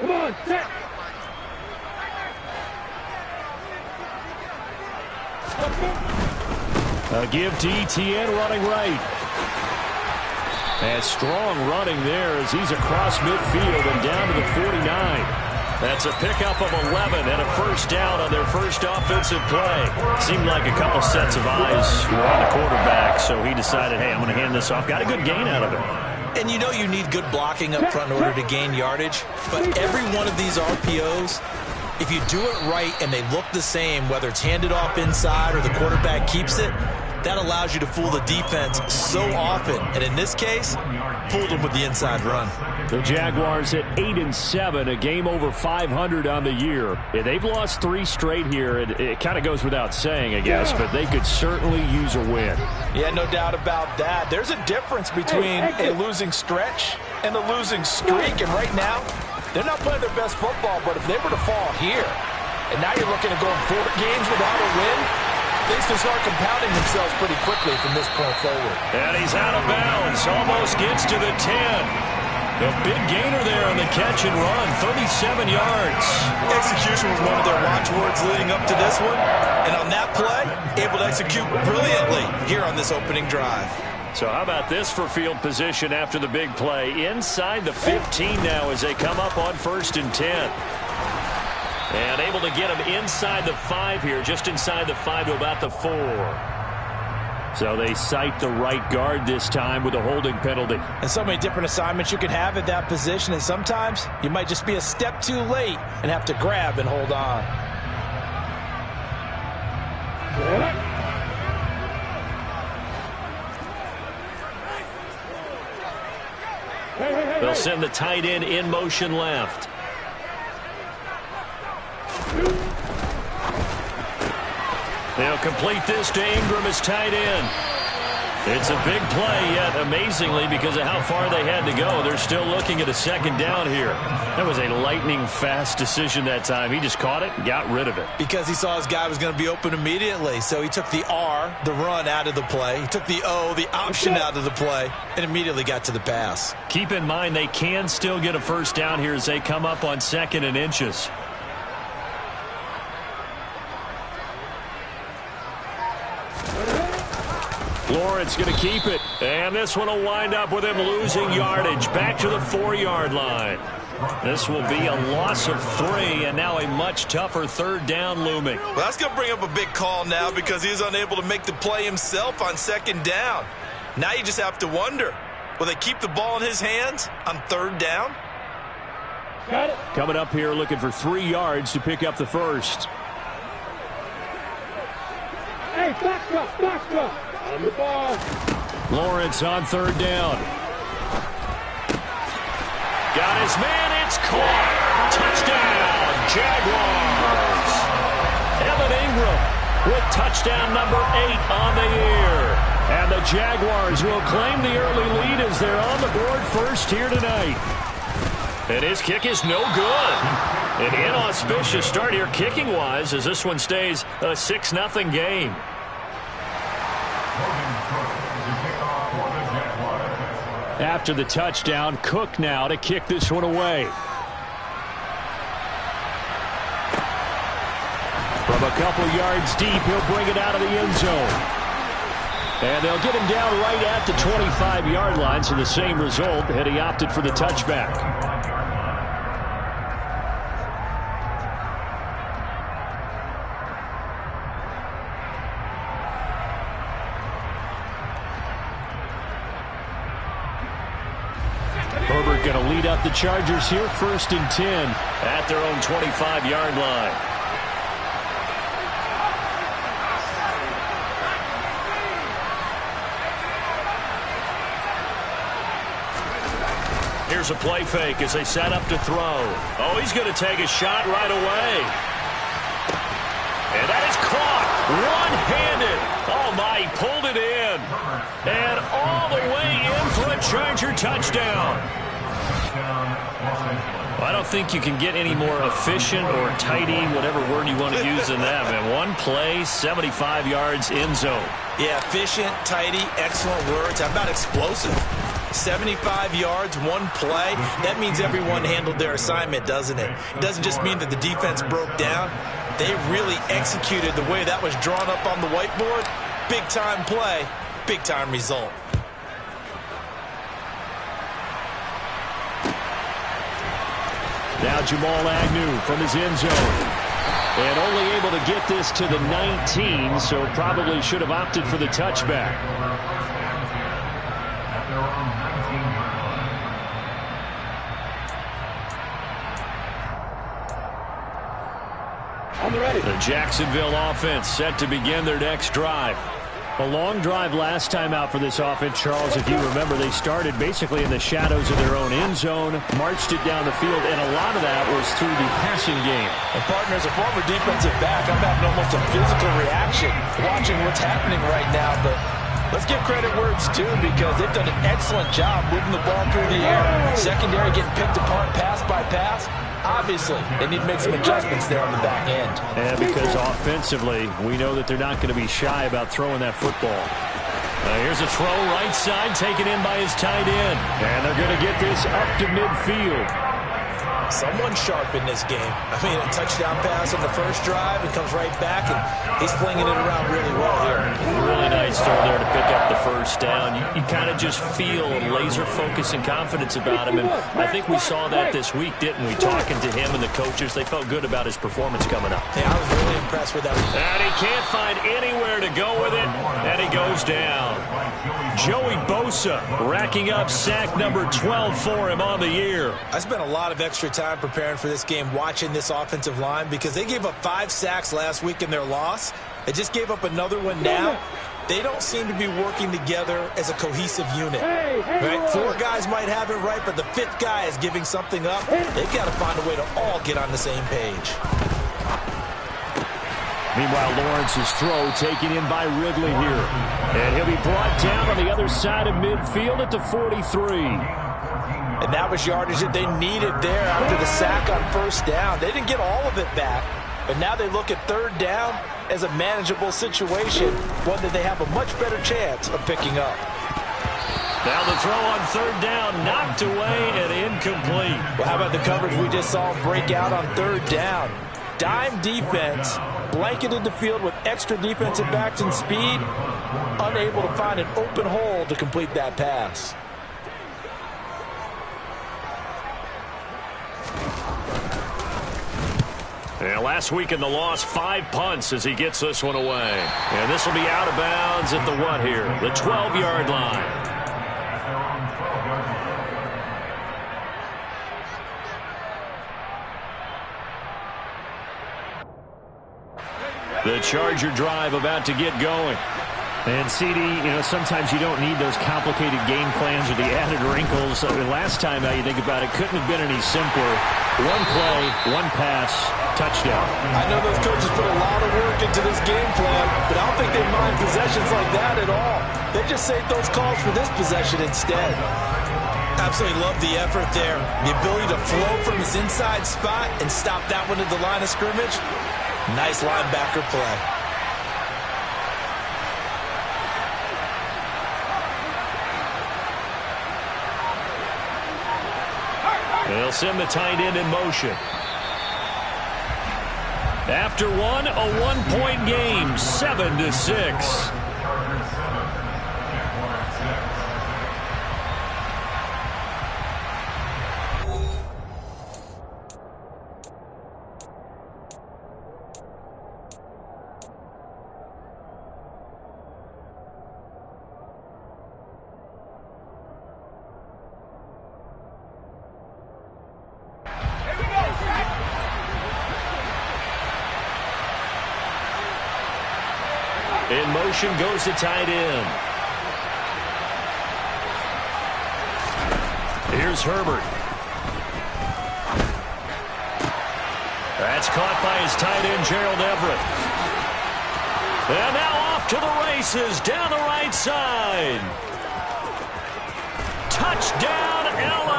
A give to ETN running right. And strong running there as he's across midfield and down to the 49. That's a pickup of 11 and a first down on their first offensive play. Seemed like a couple sets of eyes were on the quarterback, so he decided, hey, I'm going to hand this off. Got a good gain out of it. And you know you need good blocking up front in order to gain yardage. But every one of these RPOs, if you do it right and they look the same, whether it's handed off inside or the quarterback keeps it, that allows you to fool the defense so often. And in this case, fooled them with the inside run. The Jaguars at 8-7, a game over 500 on the year. Yeah, they've lost 3 straight here. It kind of goes without saying, I guess, but they could certainly use a win. Yeah, no doubt about that. There's a difference between a losing stretch and a losing streak. And right now, they're not playing their best football, but if they were to fall here, and now you're looking at going 4 games without a win, things can start compounding themselves pretty quickly from this point forward. And he's out of bounds. Almost gets to the 10. A big gainer there on the catch and run, 37 yards. Execution was one of their watchwords leading up to this one. And on that play, able to execute brilliantly here on this opening drive. So how about this for field position after the big play? Inside the 15 now as they come up on 1st and 10. And able to get him inside the 5 here, just inside the 5 to about the 4. So they cite the right guard this time with a holding penalty. And so many different assignments you can have at that position, and sometimes you might just be a step too late and have to grab and hold on. They'll send the tight end in motion left. They'll complete this to Ingram as tight end. It's a big play, yet amazingly, because of how far they had to go, they're still looking at a 2nd down here. That was a lightning-fast decision that time. He just caught it and got rid of it. Because he saw his guy was going to be open immediately, so he took the R, the run, out of the play. He took the O, the option, out of the play, and immediately got to the pass. Keep in mind they can still get a first down here as they come up on 2nd and inches. Lawrence going to keep it, and this one will wind up with him losing yardage back to the 4-yard line. This will be a loss of 3, and now a much tougher 3rd down looming. Well, that's going to bring up a big call now because he's unable to make the play himself on 2nd down. Now you just have to wonder, will they keep the ball in his hands on 3rd down? Got it. Coming up here looking for 3 yards to pick up the first. Hey, box up. On the ball. Lawrence on 3rd down. Got his man. It's caught. Touchdown, Jaguars. Evan Ingram with touchdown number 8 on the year. And the Jaguars will claim the early lead as they're on the board first here tonight. And his kick is no good. An inauspicious start here kicking-wise as this one stays a 6-0 game. After the touchdown, Cook now to kick this one away. From a couple yards deep, he'll bring it out of the end zone. And they'll get him down right at the 25-yard line, so the same result had he opted for the touchback. Herbert going to lead up the Chargers here, 1st and 10 at their own 25-yard line. Here's a play fake as they set up to throw. Oh, he's going to take a shot right away. And that is caught one-handed. Oh, my, he pulled it in. And all the way in for a Charger touchdown. Well, I don't think you can get any more efficient or tidy, whatever word you want to use in that, man. One play, 75 yards, end zone. Yeah, efficient, tidy, excellent words. How about explosive? 75 yards, one play. That means everyone handled their assignment, doesn't it? It doesn't just mean that the defense broke down. They really executed the way that was drawn up on the whiteboard. Big-time play, big-time result. Now Jamal Agnew from his end zone. And only able to get this to the 19, so probably should have opted for the touchback. The Jacksonville offense set to begin their next drive. A long drive last time out for this offense, Charles. If you remember, they started basically in the shadows of their own end zone, marched it down the field, and a lot of that was through the passing game. And partner, as a former defensive back, I'm having almost a physical reaction watching what's happening right now. But let's give credit where it's due, because they've done an excellent job moving the ball through the air. Secondary getting picked apart pass by pass. Obviously, they need to make some adjustments there on the back end. And because offensively, we know that they're not going to be shy about throwing that football. Here's a throw right side, taken in by his tight end. And they're going to get this up to midfield. Someone sharp in this game. I mean, a touchdown pass on the first drive, and comes right back, and he's flinging it around really well here. Really nice throw there to pick up the first down. You kind of just feel laser focus and confidence about him, and I think we saw that this week, didn't we? Talking to him and the coaches, they felt good about his performance coming up. Yeah, I was really impressed with that. And he can't find anywhere to go with it, and he goes down. Joey Bosa racking up sack number 12 for him on the year. I spent a lot of extra time preparing for this game, watching this offensive line, because they gave up 5 sacks last week in their loss. They just gave up another one now. They don't seem to be working together as a cohesive unit. Right? 4 guys might have it right, but the 5th guy is giving something up. They've got to find a way to all get on the same page. Meanwhile, Lawrence's throw taken in by Ridley here. And he'll be brought down on the other side of midfield at the 43. And that was yardage that they needed there after the sack on first down. They didn't get all of it back, but now they look at third down as a manageable situation, one that they have a much better chance of picking up. Now the throw on third down, knocked away and incomplete. Well, how about the coverage we just saw break out on third down? Dime defense, blanketed the field with extra defensive backs and speed, unable to find an open hole to complete that pass. And last week in the loss, 5 punts as he gets this one away. And this will be out of bounds at the what here? The 12-yard line. The Charger drive about to get going. And CD, sometimes you don't need those complicated game plans or the added wrinkles. Last time, now you think about it, couldn't have been any simpler. 1 play, 1 pass, touchdown. I know those coaches put a lot of work into this game plan, but I don't think they mind possessions like that at all. They just save those calls for this possession instead. Absolutely love the effort there. The ability to flow from his inside spot and stop that one at the line of scrimmage. Nice linebacker play. They'll send the tight end in motion. After one, a 1-point game, 7-6. In motion goes the tight end. Here's Herbert. That's caught by his tight end, Gerald Everett. And now off to the races down the right side. Touchdown, L.A.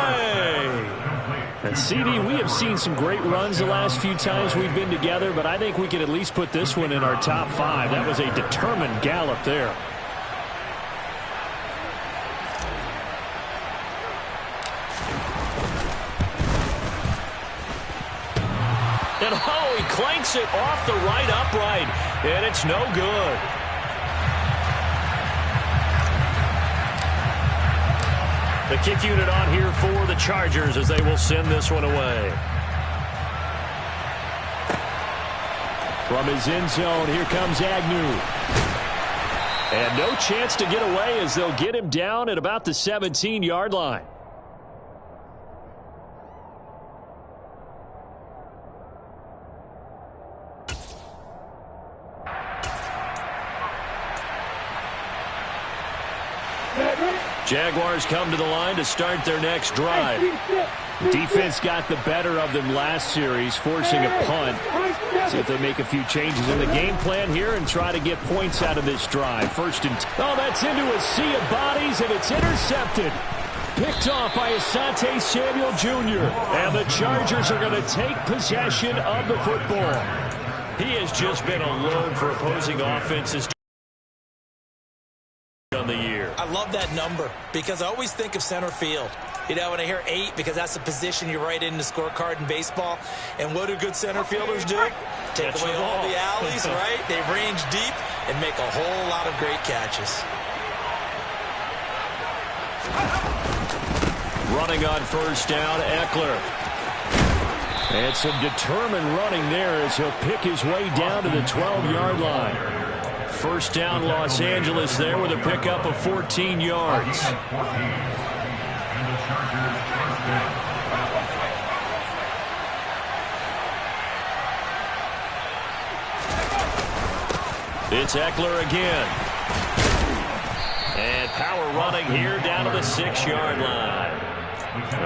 And CD, we have seen some great runs the last few times we've been together, but I think we can at least put this one in our top 5. That was a determined gallop there. takes it off the right upright, and it's no good. The kick unit on here for the Chargers as they will send this one away. From his end zone, here comes Agnew. And no chance to get away as they'll get him down at about the 17-yard line. Jaguars come to the line to start their next drive. Defense got the better of them last series, forcing a punt. See if they make a few changes in the game plan here and try to get points out of this drive. First and oh, that's into a sea of bodies, and it's intercepted. Picked off by Asante Samuel Jr. And the Chargers are going to take possession of the football. He has just been alone for opposing offenses on the year. I love that number because I always think of center field. You know, when I hear 8, because that's the position you write in the scorecard in baseball. And what do good center fielders do? Take away all the alleys, right? They range deep and make a whole lot of great catches. Running on first down, Eckler. And some determined running there as he'll pick his way down to the 12-yard line. First down, Los Angeles there with a pickup of 14 yards. It's Eckler again. And power running here down to the 6-yard line.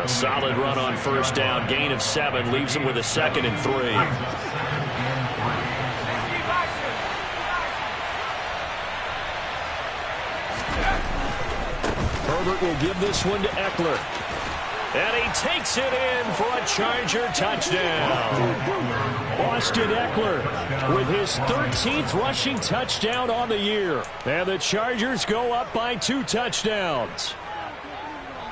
A solid run on first down. Gain of 7 leaves him with a 2nd and 3. Herbert will give this one to Eckler. And he takes it in for a Charger touchdown. Austin Eckler with his 13th rushing touchdown on the year. And the Chargers go up by 2 touchdowns.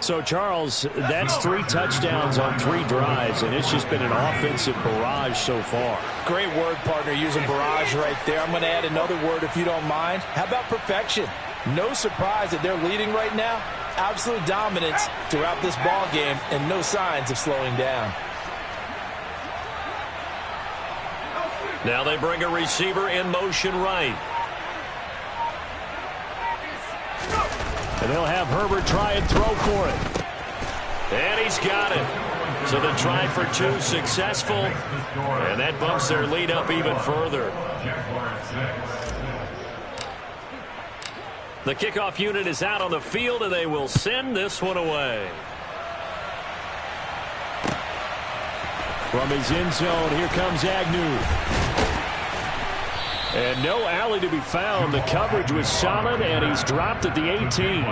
So, Charles, that's 3 touchdowns on 3 drives, and it's just been an offensive barrage so far. Great word, partner, using barrage right there. I'm going to add another word if you don't mind. How about perfection? No surprise that they're leading right now. Absolute dominance throughout this ball game and no signs of slowing down. Now they bring a receiver in motion right. And they'll have Herbert try and throw for it. And he's got it. So the try for 2 successful. And that bumps their lead up even further. The kickoff unit is out on the field, and they will send this one away. From his end zone, here comes Agnew. And no alley to be found. The coverage was solid, and he's dropped at the 18.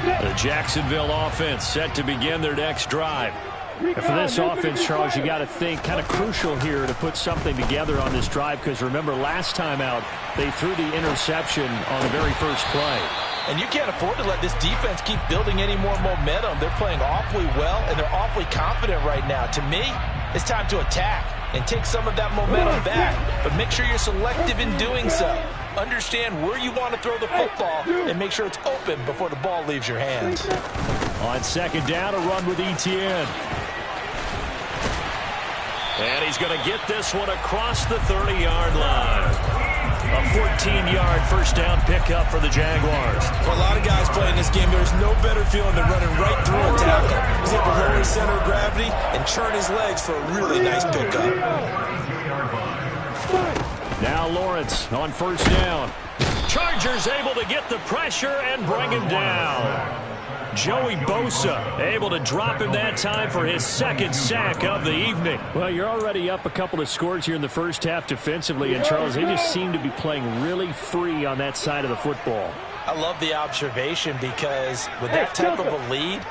The Jacksonville offense set to begin their next drive. And for this offense, Charles, you got to think kind of crucial here to put something together on this drive, because remember last time out they threw the interception on the very first play. And you can't afford to let this defense keep building any more momentum. They're playing awfully well, and they're awfully confident right now. To me, it's time to attack and take some of that momentum back, but make sure you're selective in doing so. Understand where you want to throw the football and make sure it's open before the ball leaves your hands. On second down, a run with Etienne. And he's going to get this one across the 30-yard line. A 14-yard first down pickup for the Jaguars. For a lot of guys playing this game, there's no better feeling than running right through a tackle. He's able to lower his center of gravity and churn his legs for a really nice pickup. Now Lawrence on first down. Chargers able to get the pressure and bring him down. Joey Bosa able to drop him that time for his 2nd sack of the evening. Well, you're already up a couple of scores here in the first half defensively, and Charles, they just seem to be playing really free on that side of the football. I love the observation, because with that type of a lead,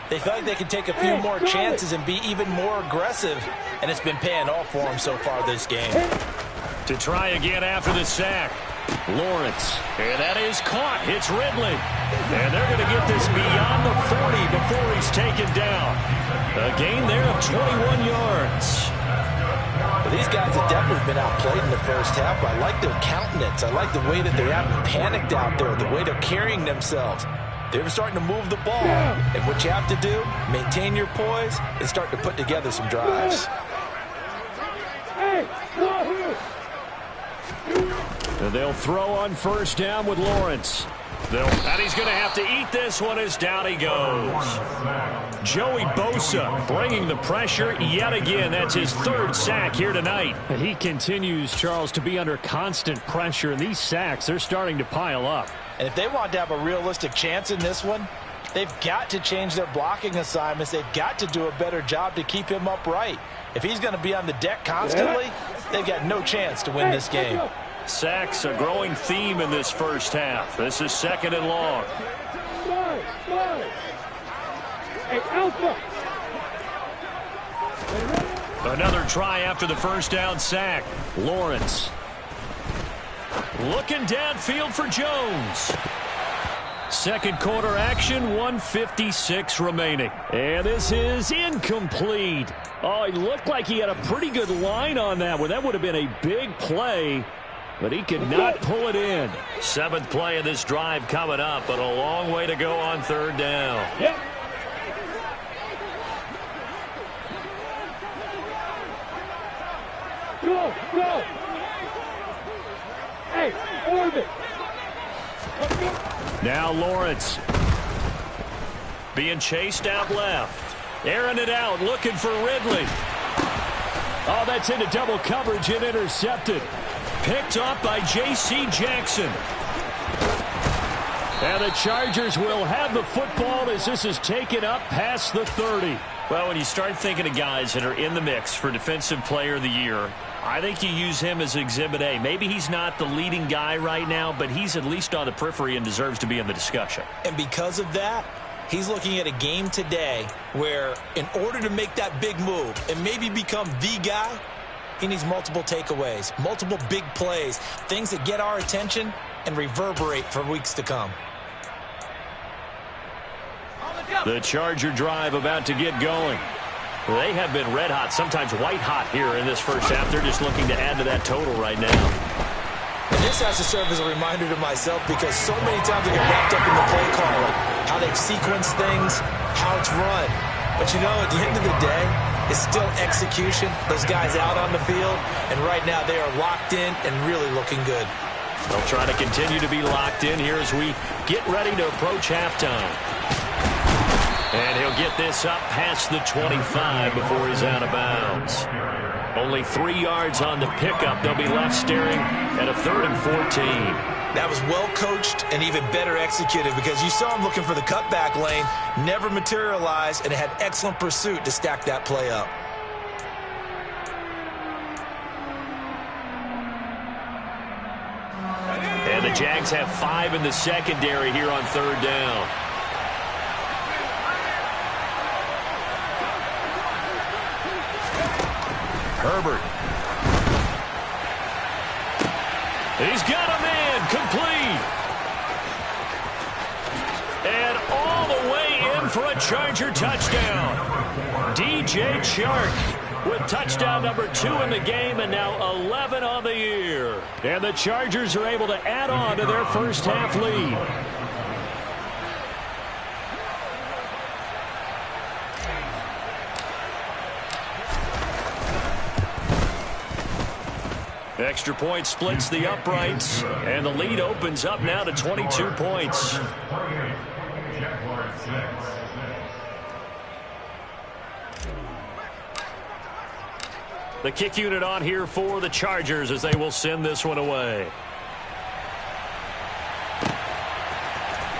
they feel like they can take a few more chances and be even more aggressive, and it's been paying off for them so far this game. To try again after the sack. Lawrence. And that is caught. Hits Ridley. And they're going to get this beyond the 40 before he's taken down. A gain there of 21 yards. Well, these guys have definitely been outplayed in the first half. I like their countenance. I like the way that they haven't panicked out there, the way they're carrying themselves. They're starting to move the ball. And what you have to do, maintain your poise and start to put together some drives. And they'll throw on first down with Lawrence. And he's going to have to eat this one as down he goes. Joey Bosa bringing the pressure yet again. That's his third sack here tonight. He continues, Charles, to be under constant pressure, and these sacks, they're starting to pile up. And if they want to have a realistic chance in this one, they've got to change their blocking assignments. They've got to do a better job to keep him upright. If he's going to be on the deck constantly, they've got no chance to win this game. Sacks, a growing theme in this first half. This is second and long. Another try after the first down sack. Lawrence. Looking downfield for Jones. Second quarter action, 1:56 remaining. And this is incomplete. Oh, he looked like he had a pretty good line on that one. That would have been a big play, but he could not pull it in. Seventh play of this drive coming up, but a long way to go on third down. Yep. Go, go. Hey, orbit. Now Lawrence. Being chased out left. Airing it out, looking for Ridley. Oh, that's into double coverage and intercepted. Picked up by J.C. Jackson. And the Chargers will have the football as this is taken up past the 30. Well, when you start thinking of guys that are in the mix for Defensive Player of the Year, I think you use him as Exhibit A. Maybe he's not the leading guy right now, but he's at least on the periphery and deserves to be in the discussion. And because of that, he's looking at a game today where in order to make that big move and maybe become the guy, he needs multiple takeaways, multiple big plays, things that get our attention and reverberate for weeks to come. The Charger drive about to get going. They have been red hot, sometimes white hot here in this first half. They're just looking to add to that total right now. And this has to serve as a reminder to myself because so many times I get wrapped up in the play calling, how they've sequenced things, how it's run. But you know, at the end of the day, it's still execution. Those guys out on the field, and right now they are locked in and really looking good. They'll try to continue to be locked in here as we get ready to approach halftime. And he'll get this up past the 25 before he's out of bounds. Only 3 yards on the pickup. They'll be left staring at a 3rd and 14. That was well coached and even better executed because you saw him looking for the cutback lane, never materialized, and had excellent pursuit to stack that play up. And the Jags have 5 in the secondary here on third down. Herbert. He's got a man complete. And all the way in for a Charger touchdown. DJ Chark with touchdown number 2 in the game and now 11 on the year. And the Chargers are able to add on to their first half lead. Extra point splits the uprights, and the lead opens up now to 22 points. The kick unit on here for the Chargers as they will send this one away.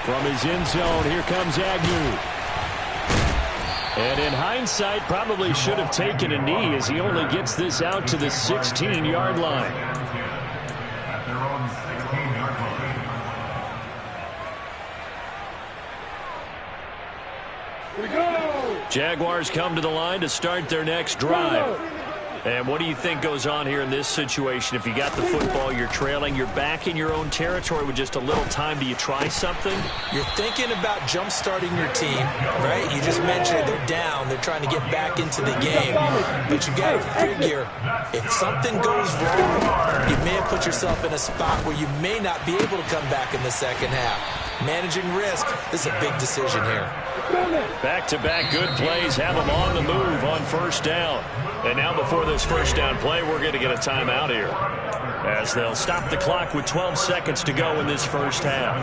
From his end zone, here comes Agnew. And in hindsight, probably should have taken a knee as he only gets this out to the 16-yard line. Here we go. Jaguars come to the line to start their next drive. And what do you think goes on here in this situation? If you got the football, you're trailing, you're back in your own territory with just a little time. Do you try something? You're thinking about jump-starting your team, right? You just mentioned it. They're down. They're trying to get back into the game. But you got to figure, if something goes wrong, you may have put yourself in a spot where you may not be able to come back in the second half. Managing risk, this is a big decision here. Back-to-back good plays have them on the move on first down. And now before this first down play, we're going to get a timeout here, as they'll stop the clock with 12 seconds to go in this first half.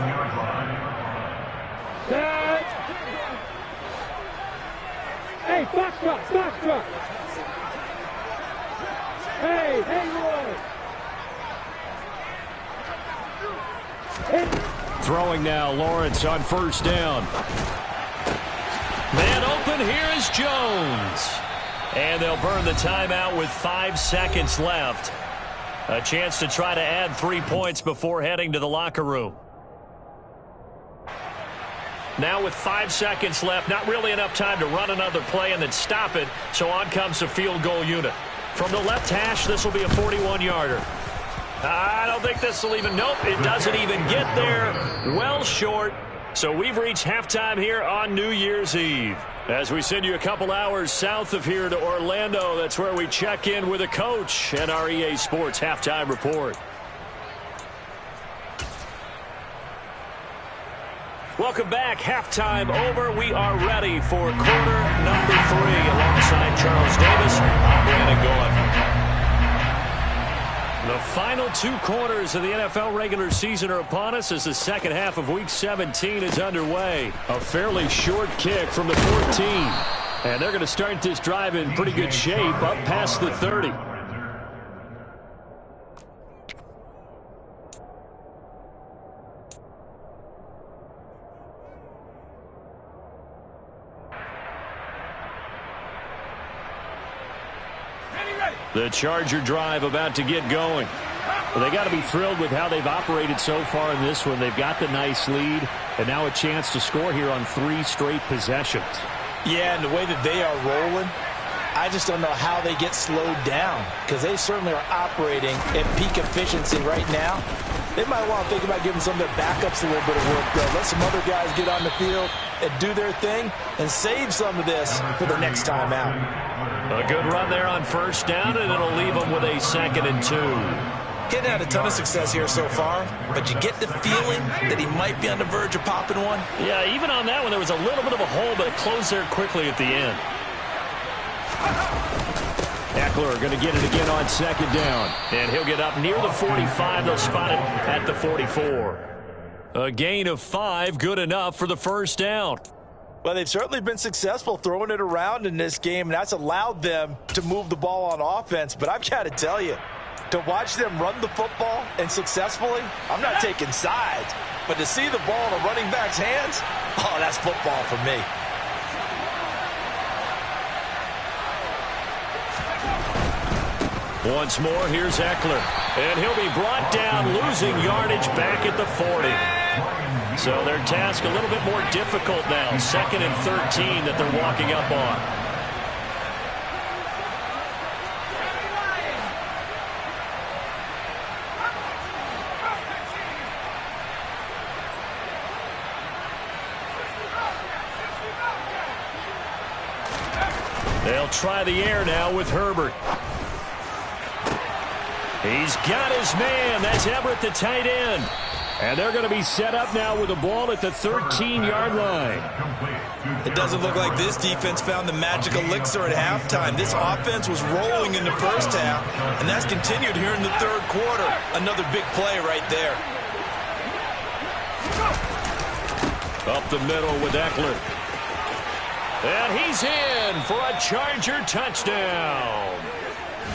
Hey, Foxtrot. Hey, Roy. Throwing now, Lawrence on first down. Man open, here is Jones. And they'll burn the timeout with 5 seconds left. A chance to try to add 3 points before heading to the locker room. Now with 5 seconds left, not really enough time to run another play and then stop it, so on comes the field goal unit. From the left hash, this will be a 41-yarder. I don't think this will even, nope, it doesn't even get there. Well short. So we've reached halftime here on New Year's Eve. As we send you a couple hours south of here to Orlando, that's where we check in with a coach and our EA Sports halftime report. Welcome back. Halftime over. We are ready for quarter number 3. Alongside Charles Davis, I'm Brandon Golan. The final 2 quarters of the NFL regular season are upon us as the second half of Week 17 is underway. A fairly short kick from the 14. And they're going to start this drive in pretty good shape up past the 30. The Charger drive about to get going. Well, they got to be thrilled with how they've operated so far in this one. They've got the nice lead, and now a chance to score here on 3 straight possessions. Yeah, and the way that they are rolling, I just don't know how they get slowed down, because they certainly are operating at peak efficiency right now. They might want to think about giving some of their backups a little bit of work, though. Let some other guys get on the field and do their thing and save some of this for the next time out. A good run there on first down, and it'll leave them with a 2nd and 2. Getting had a ton of success here so far, but you get the feeling that he might be on the verge of popping one. Yeah, even on that one, there was a little bit of a hole, but it closed there quickly at the end. Eckler going to get it again on 2nd down. And he'll get up near the 45. They'll spot it at the 44. A gain of 5, good enough for the first down. Well, they've certainly been successful throwing it around in this game, and that's allowed them to move the ball on offense. But I've got to tell you, to watch them run the football and successfully, I'm not taking sides, but to see the ball in a running back's hands, oh, that's football for me. Once more, here's Eckler. And he'll be brought down, losing yardage back at the 40. So their task a little bit more difficult now. 2nd and 13 that they're walking up on. They'll try the air now with Herbert. He's got his man. That's Everett, the tight end. And they're going to be set up now with the ball at the 13-yard line. It doesn't look like this defense found the magic elixir at halftime. This offense was rolling in the first half, and that's continued here in the third quarter. Another big play right there. Up the middle with Eckler. And he's in for a Charger touchdown.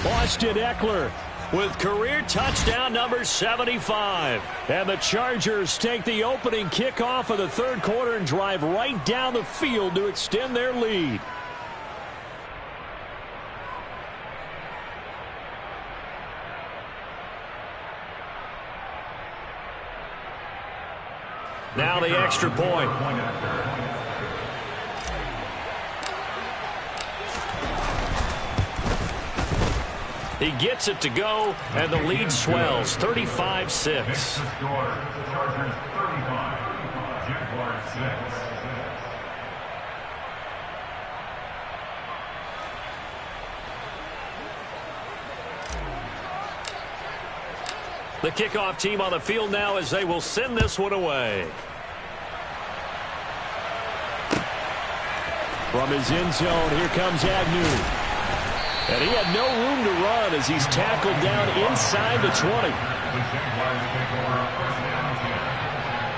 Austin Eckler with career touchdown number 75. And the Chargers take the opening kickoff of the third quarter and drive right down the field to extend their lead. Now the extra point. He gets it to go, and the lead swells, 35-6. Chargers 35, Jaguars 6. The kickoff team on the field now as they will send this one away. From his end zone, here comes Agnew. And he had no room to run as he's tackled down inside the 20. The Jaguars take over first down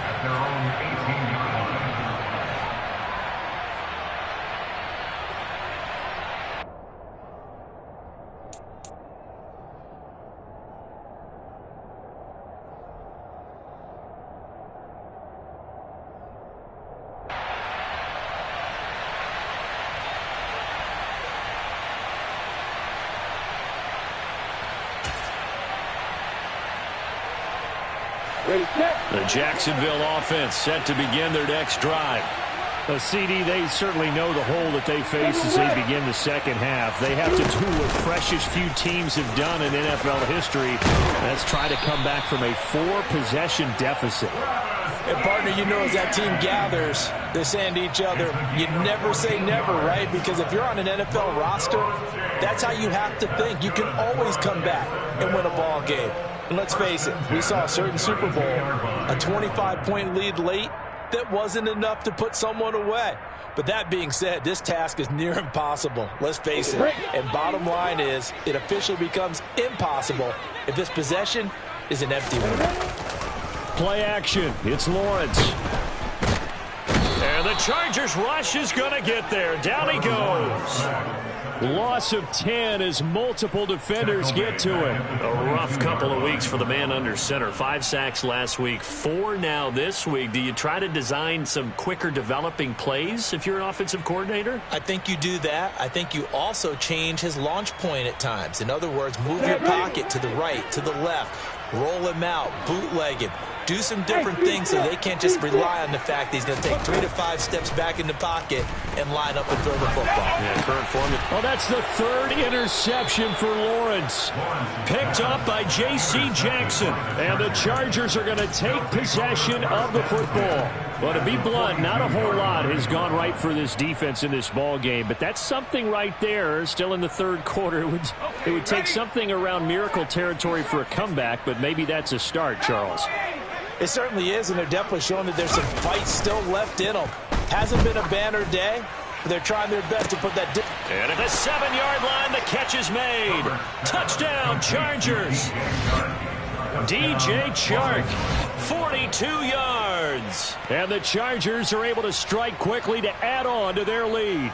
at their own 18-yard line. The Jacksonville offense set to begin their next drive. The CD, they certainly know the hole that they face as they begin the second half. They have to do what precious few teams have done in NFL history. That's try to come back from a 4-possession deficit. And partner, you know, as that team gathers, they're saying to each other, you never say never, right? Because if you're on an NFL roster, that's how you have to think. You can always come back and win a ball game. And let's face it, we saw a certain Super Bowl, a 25-point lead late, that wasn't enough to put someone away. But that being said, this task is near impossible. Let's face it. And bottom line is, it officially becomes impossible if this possession is an empty one. Play action. It's Lawrence. And the Chargers rush is going to get there. Down he goes. Loss of 10 as multiple defenders get to him. A rough couple of weeks for the man under center. 5 sacks last week, 4 now this week. Do you try to design some quicker developing plays if you're an offensive coordinator? I think you do that. I think you also change his launch point at times. In other words, move your pocket to the right, to the left, roll him out, bootleg him. Do some different things so they can't just rely on the fact that he's going to take 3 to 5 steps back in the pocket and line up and throw the football. Yeah, current form. Well, that's the 3rd interception for Lawrence. Picked up by J.C. Jackson. And the Chargers are going to take possession of the football. Well, to be blunt, not a whole lot has gone right for this defense in this ball game, but that's something right there. Still in the 3rd quarter. It would take something around miracle territory for a comeback, but maybe that's a start, Charles. It certainly is, and they're definitely showing that there's some fight still left in them. Hasn't been a banner day, but they're trying their best to put that... And at the 7-yard line, the catch is made. Touchdown, Chargers. DJ Chark, 42 yards. And the Chargers are able to strike quickly to add on to their lead.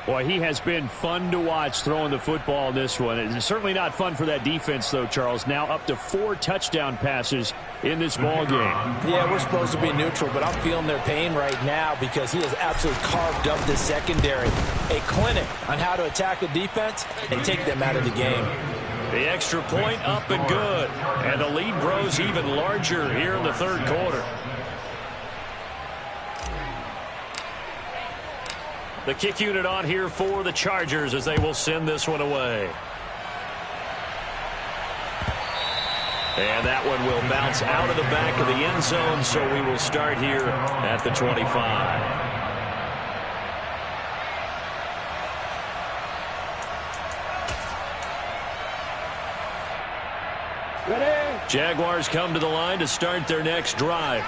Boy, he has been fun to watch throwing the football in this one. It's certainly not fun for that defense, though, Charles. Now up to 4 touchdown passes in this ball game. Yeah, we're supposed to be neutral, but I'm feeling their pain right now because he has absolutely carved up the secondary. A clinic on how to attack a defense and take them out of the game. The extra point up and good. And the lead grows even larger here in the 3rd quarter. The kick unit on here for the Chargers as they will send this one away. And that one will bounce out of the back of the end zone, so we will start here at the 25. Jaguars come to the line to start their next drive.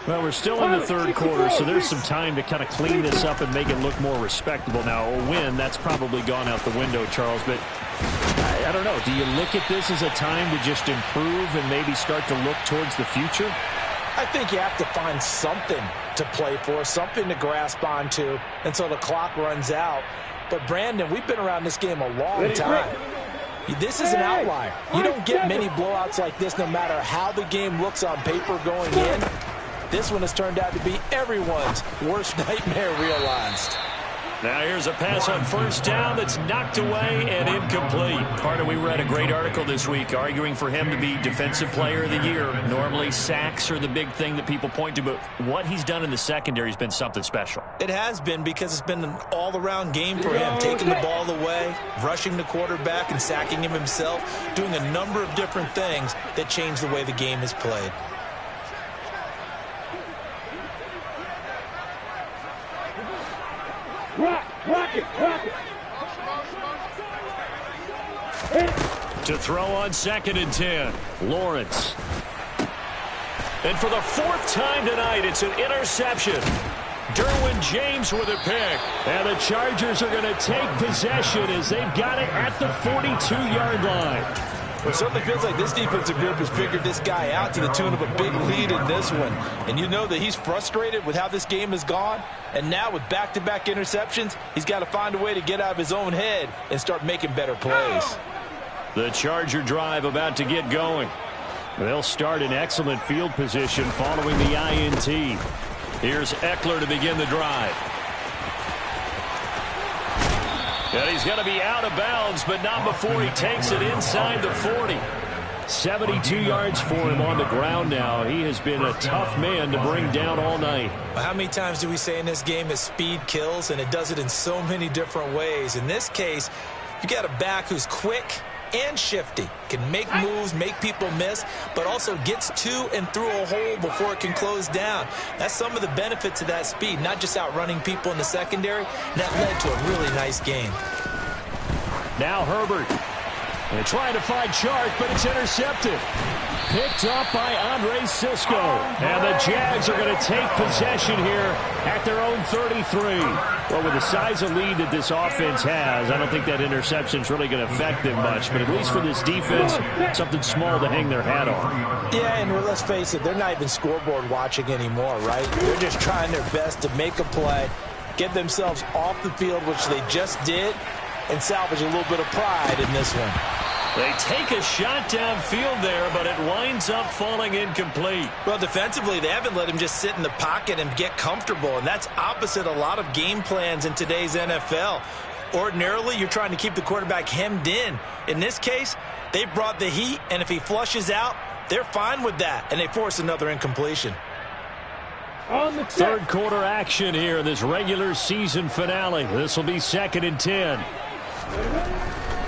Well, we're still in the 3rd quarter, so there's some time to kind of clean this up and make it look more respectable. Now, a win, that's probably gone out the window, Charles, but I don't know. Do you look at this as a time to just improve and maybe start to look towards the future? I think you have to find something to play for, something to grasp onto until the clock runs out. But, Brandon, we've been around this game a long time. This is an outlier. You don't get many blowouts like this no matter how the game looks on paper going in. This one has turned out to be everyone's worst nightmare realized. Now here's a pass on first down that's knocked away and incomplete. Carter, we read a great article this week arguing for him to be Defensive Player of the Year. Normally sacks are the big thing that people point to, but what he's done in the secondary has been something special. It has been, because it's been an all-around game for him, taking the ball away, rushing the quarterback and sacking him himself, doing a number of different things that change the way the game is played. Rock it. To throw on 2nd and 10, Lawrence. And for the 4th time tonight, it's an interception. Derwin James with a pick. And the Chargers are going to take possession as they've got it at the 42-yard line. Well, it certainly feels like this defensive group has figured this guy out to the tune of a big lead in this one. And you know that he's frustrated with how this game has gone. And now with back-to-back interceptions, he's got to find a way to get out of his own head and start making better plays. The Charger drive about to get going. They'll start in excellent field position following the INT. Here's Eckler to begin the drive. And he's going to be out of bounds, but not before he takes it inside the 40. 72 yards for him on the ground now. He has been a tough man to bring down all night. Well, how many times do we say in this game that speed kills, and it does it in so many different ways? In this case, you got a back who's quick and shifty, can make moves, make people miss, but also gets to and through a hole before it can close down. That's some of the benefits of that speed, not just outrunning people in the secondary. That led to a really nice game. Now Herbert. They're trying to find Chark, but it's intercepted. Picked up by Andre Sisco. And the Jags are going to take possession here at their own 33. Well, with the size of lead that this offense has, I don't think that interception is really going to affect them much. But at least for this defense, something small to hang their hat on. Yeah, and let's face it, they're not even scoreboard watching anymore, right? They're just trying their best to make a play, get themselves off the field, which they just did, and salvage a little bit of pride in this one. They take a shot downfield there, but it winds up falling incomplete. Well, defensively, they haven't let him just sit in the pocket and get comfortable, and that's opposite a lot of game plans in today's NFL. Ordinarily, you're trying to keep the quarterback hemmed in. In this case, they brought the heat, and if he flushes out, they're fine with that, and they force another incompletion. Third quarter action here in this regular season finale. This will be 2nd and 10.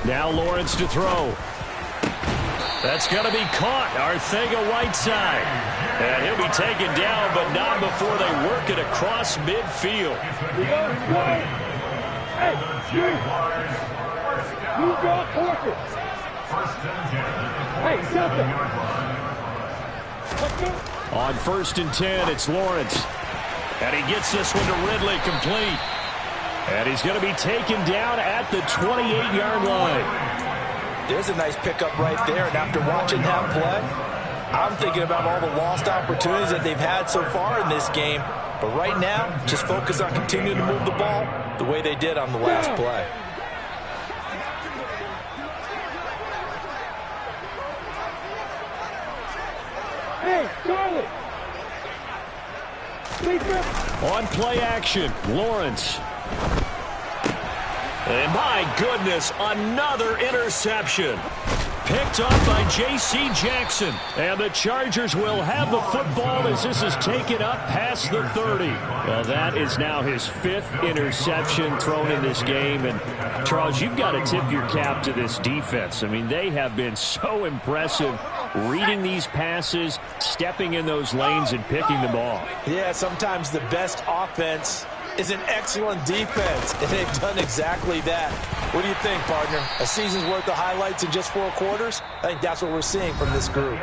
Now Lawrence to throw. That's going to be caught. Arcega-Whiteside. And he'll be taken down, but not before they work it across midfield. On 1st and 10, it's Lawrence. And he gets this one to Ridley complete. And he's going to be taken down at the 28-yard line. There's a nice pickup right there, and after watching that play, I'm thinking about all the lost opportunities that they've had so far in this game. But right now, just focus on continuing to move the ball the way they did on the last play. Hey, Charlie! On play action, Lawrence. And my goodness, another interception. Picked up by J.C. Jackson. And the Chargers will have the football as this is taken up past the 30. Well, that is now his 5th interception thrown in this game. And, Charles, you've got to tip your cap to this defense. I mean, they have been so impressive reading these passes, stepping in those lanes, and picking them off. Yeah, sometimes the best offense is an excellent defense, and they've done exactly that. What do you think, partner? A season's worth of highlights in just 4 quarters? I think that's what we're seeing from this group.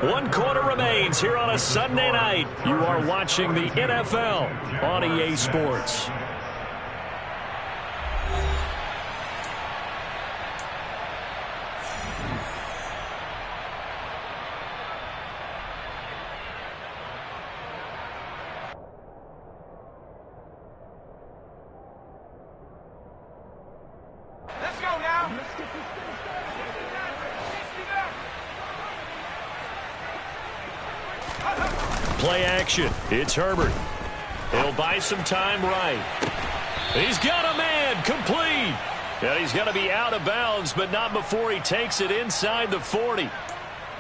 1 quarter remains here on a Sunday night. You are watching the NFL on EA Sports. Play action. It's Herbert. He'll buy some time right. He's got a man, complete. And he's going to be out of bounds, but not before he takes it inside the 40.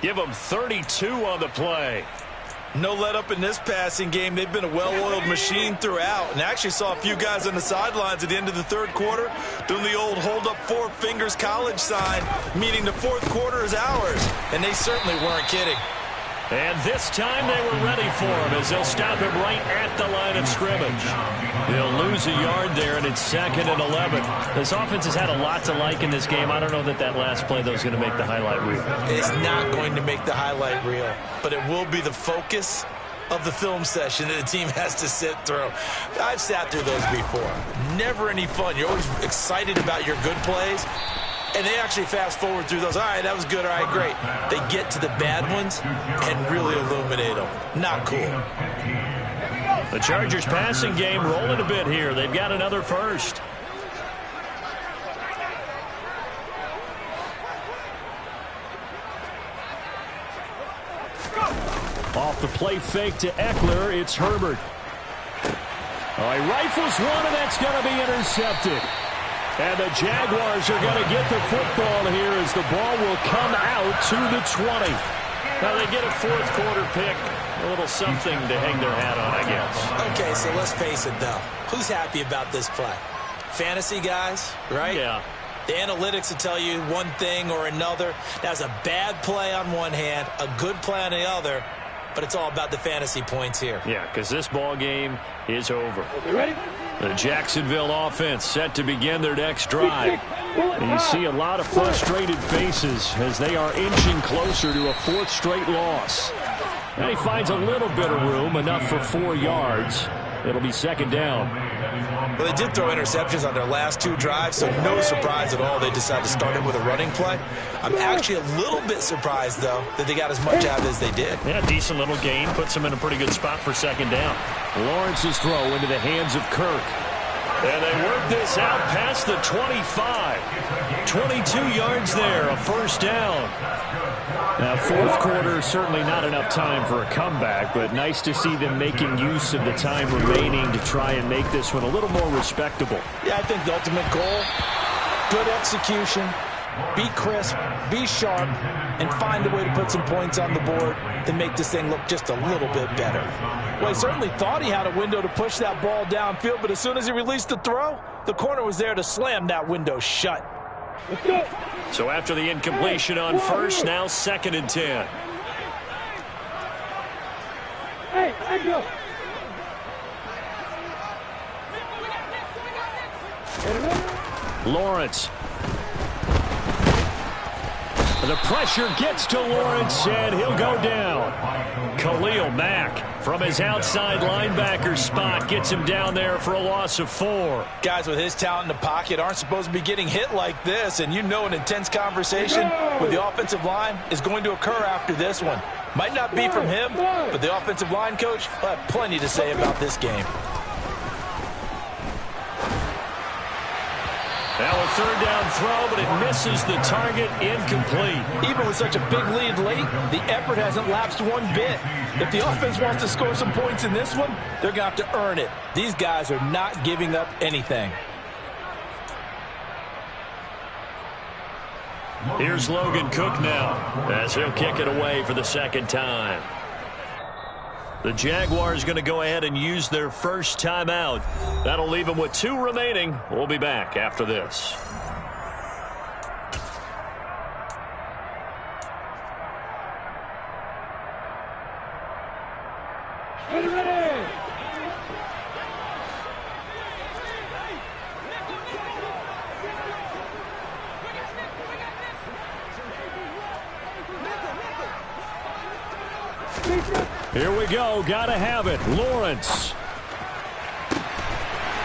Give him 32 on the play. No let up in this passing game. They've been a well-oiled machine throughout. And actually saw a few guys on the sidelines at the end of the third quarter doing the old hold up four fingers college sign, meaning the fourth quarter is ours. And they certainly weren't kidding. And this time they were ready for him as they'll stop him right at the line of scrimmage. They'll lose a yard there, and it's 2nd and 11. This offense has had a lot to like in this game. I don't know that last play, though, is going to make the highlight reel. It's not going to make the highlight reel, but it will be the focus of the film session that the team has to sit through. I've sat through those before. Never any fun. You're always excited about your good plays. And they actually fast forward through those. All right, that was good. All right, great. They get to the bad ones and really illuminate them. Not cool. The Chargers passing game rolling a bit here. They've got another first. Off the play fake to Eckler, it's Herbert. All right, rifles one, and that's going to be intercepted. And the Jaguars are going to get the football here as the ball will come out to the 20. Now they get a fourth quarter pick. A little something to hang their hat on, I guess. Okay, so let's face it, though. Who's happy about this play? Fantasy guys, right? Yeah. The analytics will tell you one thing or another. That's a bad play on one hand, a good play on the other, but it's all about the fantasy points here. Yeah, because this ball game is over. You ready? The Jacksonville offense set to begin their next drive. And you see a lot of frustrated faces as they are inching closer to a fourth straight loss. And he finds a little bit of room, enough for 4 yards. It'll be 2nd down. Well, they did throw interceptions on their last 2 drives, so no surprise at all they decided to start it with a running play. I'm actually a little bit surprised, though, that they got as much out as they did. Yeah, decent little gain. Puts them in a pretty good spot for 2nd down. Lawrence's throw into the hands of Kirk. And they work this out past the 25. 22 yards there, a first down. Now, fourth quarter, certainly not enough time for a comeback, but nice to see them making use of the time remaining to try and make this one a little more respectable. Yeah, I think the ultimate goal, good execution, be crisp, be sharp, and find a way to put some points on the board to make this thing look just a little bit better. Well, he certainly thought he had a window to push that ball downfield, but as soon as he released the throw, the corner was there to slam that window shut. Let's go. So after the incompletion on first, now 2nd and 10. Hey, I go. Lawrence. The pressure gets to Lawrence, and he'll go down. Khalil Mack from his outside linebacker spot gets him down there for a loss of 4. Guys with his talent in the pocket aren't supposed to be getting hit like this, and you know an intense conversation with the offensive line is going to occur after this one. Might not be from him, but the offensive line coach will have plenty to say about this game. Now a 3rd down throw, but it misses the target, incomplete. Even with such a big lead late, the effort hasn't lapsed one bit. If the offense wants to score some points in this one, they're going to have to earn it. These guys are not giving up anything. Here's Logan Cook now, as he'll kick it away for the 2nd time. The Jaguars going to go ahead and use their first timeout. That'll leave them with 2 remaining. We'll be back after this. Ready. Here we go. Got to have it. Lawrence.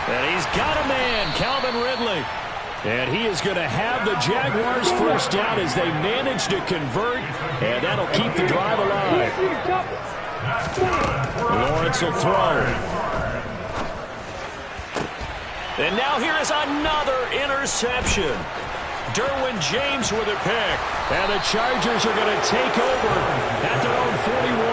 And he's got a man, Calvin Ridley. And he is going to have the Jaguars first down as they manage to convert. And that'll keep the drive alive. Lawrence will throw. And now here is another interception. Derwin James with a pick. And the Chargers are going to take over at their own 41.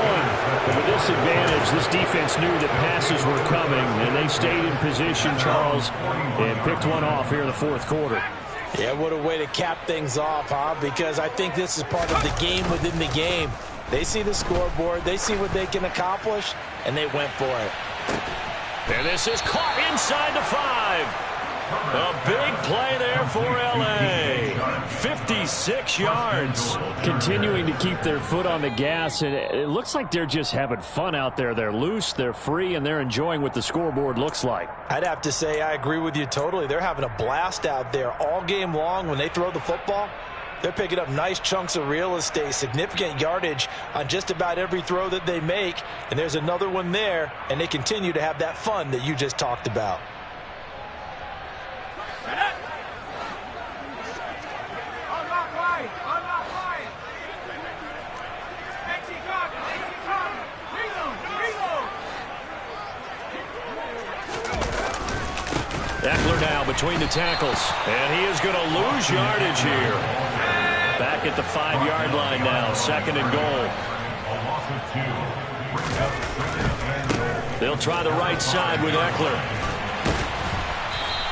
With this advantage, this defense knew that passes were coming, and they stayed in position, Charles, and picked one off here in the fourth quarter. Yeah, what a way to cap things off, huh? Because I think this is part of the game within the game. They see the scoreboard, they see what they can accomplish, and they went for it. And this is caught inside the 5. A big play there for L.A. 56 yards. Continuing to keep their foot on the gas, and it looks like they're just having fun out there. They're loose, they're free, and they're enjoying what the scoreboard looks like. I'd have to say I agree with you totally. They're having a blast out there all game long. When they throw the football, they're picking up nice chunks of real estate, significant yardage on just about every throw that they make. And there's another one there, and they continue to have that fun that you just talked about. Eckler now between the tackles, and he is going to lose yardage here. Back at the 5-yard line now, 2nd and goal. They'll try the right side with Eckler.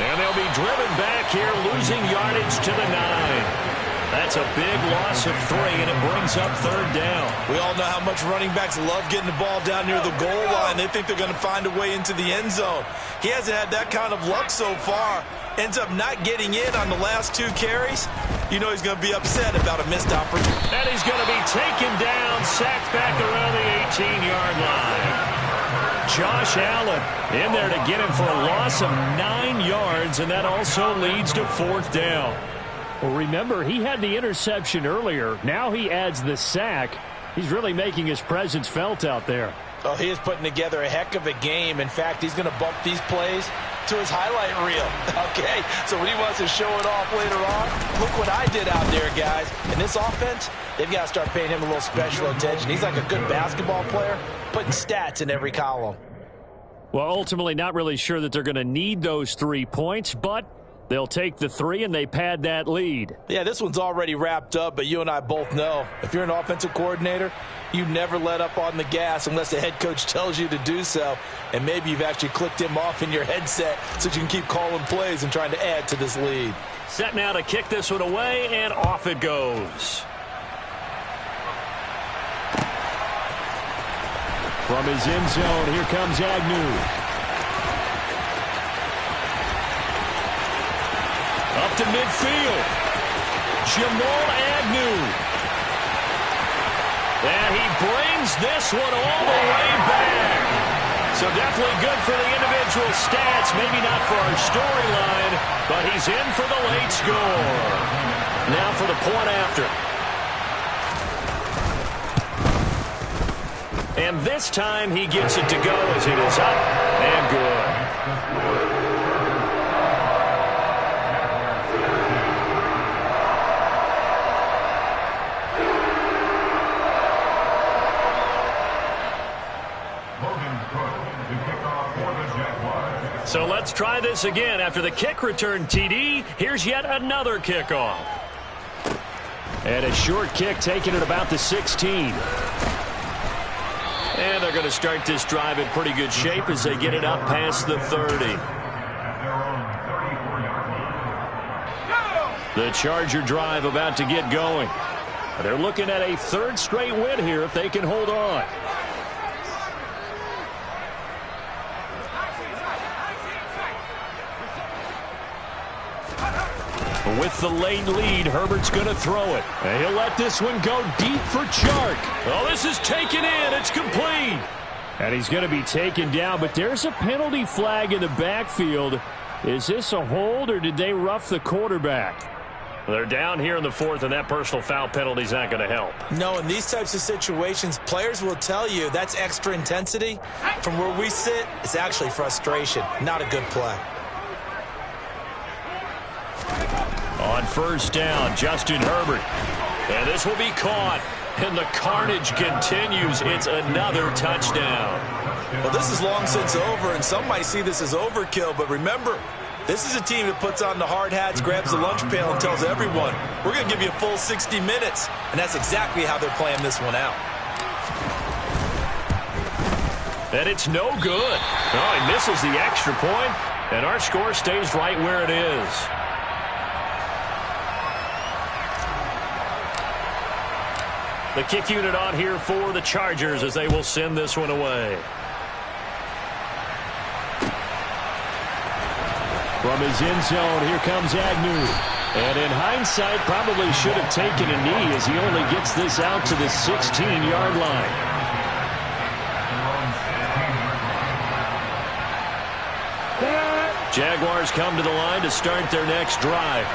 And they'll be driven back here, losing yardage to the 9. That's a big loss of 3, and it brings up 3rd down. We all know how much running backs love getting the ball down near the goal line. They think they're going to find a way into the end zone. He hasn't had that kind of luck so far. Ends up not getting in on the last 2 carries. You know he's going to be upset about a missed opportunity. And he's going to be taken down, sacked back around the 18-yard line. Josh Allen in there to get him for a loss of 9 yards, and that also leads to 4th down. Well, remember, he had the interception earlier. Now he adds the sack. He's really making his presence felt out there. Oh, he is putting together a heck of a game. In fact, he's going to bump these plays to his highlight reel. Okay, so when he wants to show it off later on, look what I did out there, guys. In this offense, they've got to start paying him a little special attention. He's like a good basketball player, putting stats in every column. Well, ultimately, not really sure that they're going to need those 3 points, but they'll take the 3 and they pad that lead. Yeah, this one's already wrapped up, but you and I both know if you're an offensive coordinator, you never let up on the gas unless the head coach tells you to do so. And maybe you've actually clicked him off in your headset so you can keep calling plays and trying to add to this lead. Set now to kick this one away, and off it goes. From his end zone, here comes Agnew. Up to midfield. Jamal Agnew. And he brings this one all the way back. So definitely good for the individual stats. Maybe not for our storyline, but he's in for the late score. Now for the point after. And this time he gets it to go as it is up and good. So let's try this again. After the kick return TD, here's yet another kickoff. And a short kick taken at about the 16. And they're going to start this drive in pretty good shape as they get it up past the 30. The Charger drive about to get going. They're looking at a 3rd straight win here if they can hold on. With the late lead, Herbert's going to throw it. And he'll let this one go deep for Chark. Oh, this is taken in. It's complete. And he's going to be taken down, but there's a penalty flag in the backfield. Is this a hold, or did they rough the quarterback? They're down here in the 4th, and that personal foul penalty is not going to help. No, in these types of situations, players will tell you that's extra intensity. From where we sit, it's actually frustration. Not a good play. On 1st down, Justin Herbert. And this will be caught. And the carnage continues. It's another touchdown. Well, this is long since over, and some might see this as overkill. But remember, this is a team that puts on the hard hats, grabs the lunch pail, and tells everyone, we're going to give you a full 60 minutes. And that's exactly how they're playing this one out. And it's no good. Oh, he misses the extra point, and our score stays right where it is. The kick unit on here for the Chargers as they will send this one away. From his end zone, here comes Agnew. And in hindsight, probably should have taken a knee as he only gets this out to the 16-yard line. Jaguars come to the line to start their next drive.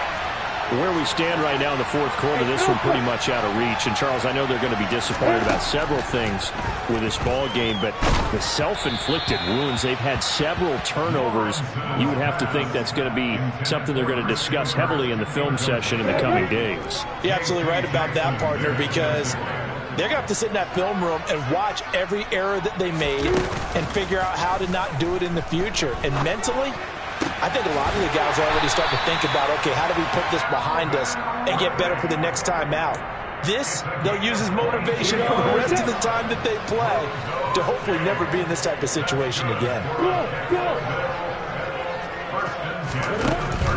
Where we stand right now in the fourth quarter, this one pretty much out of reach. And, Charles, I know they're going to be disappointed about several things with this ball game, but the self-inflicted wounds, they've had several turnovers. You would have to think that's going to be something they're going to discuss heavily in the film session in the coming days. You're absolutely right about that, partner, because they're going to have to sit in that film room and watch every error that they made and figure out how to not do it in the future. And mentally, I think a lot of the guys are already starting to think about, okay, how do we put this behind us and get better for the next time out? This, they'll use as motivation for the rest of the time that they play to hopefully never be in this type of situation again.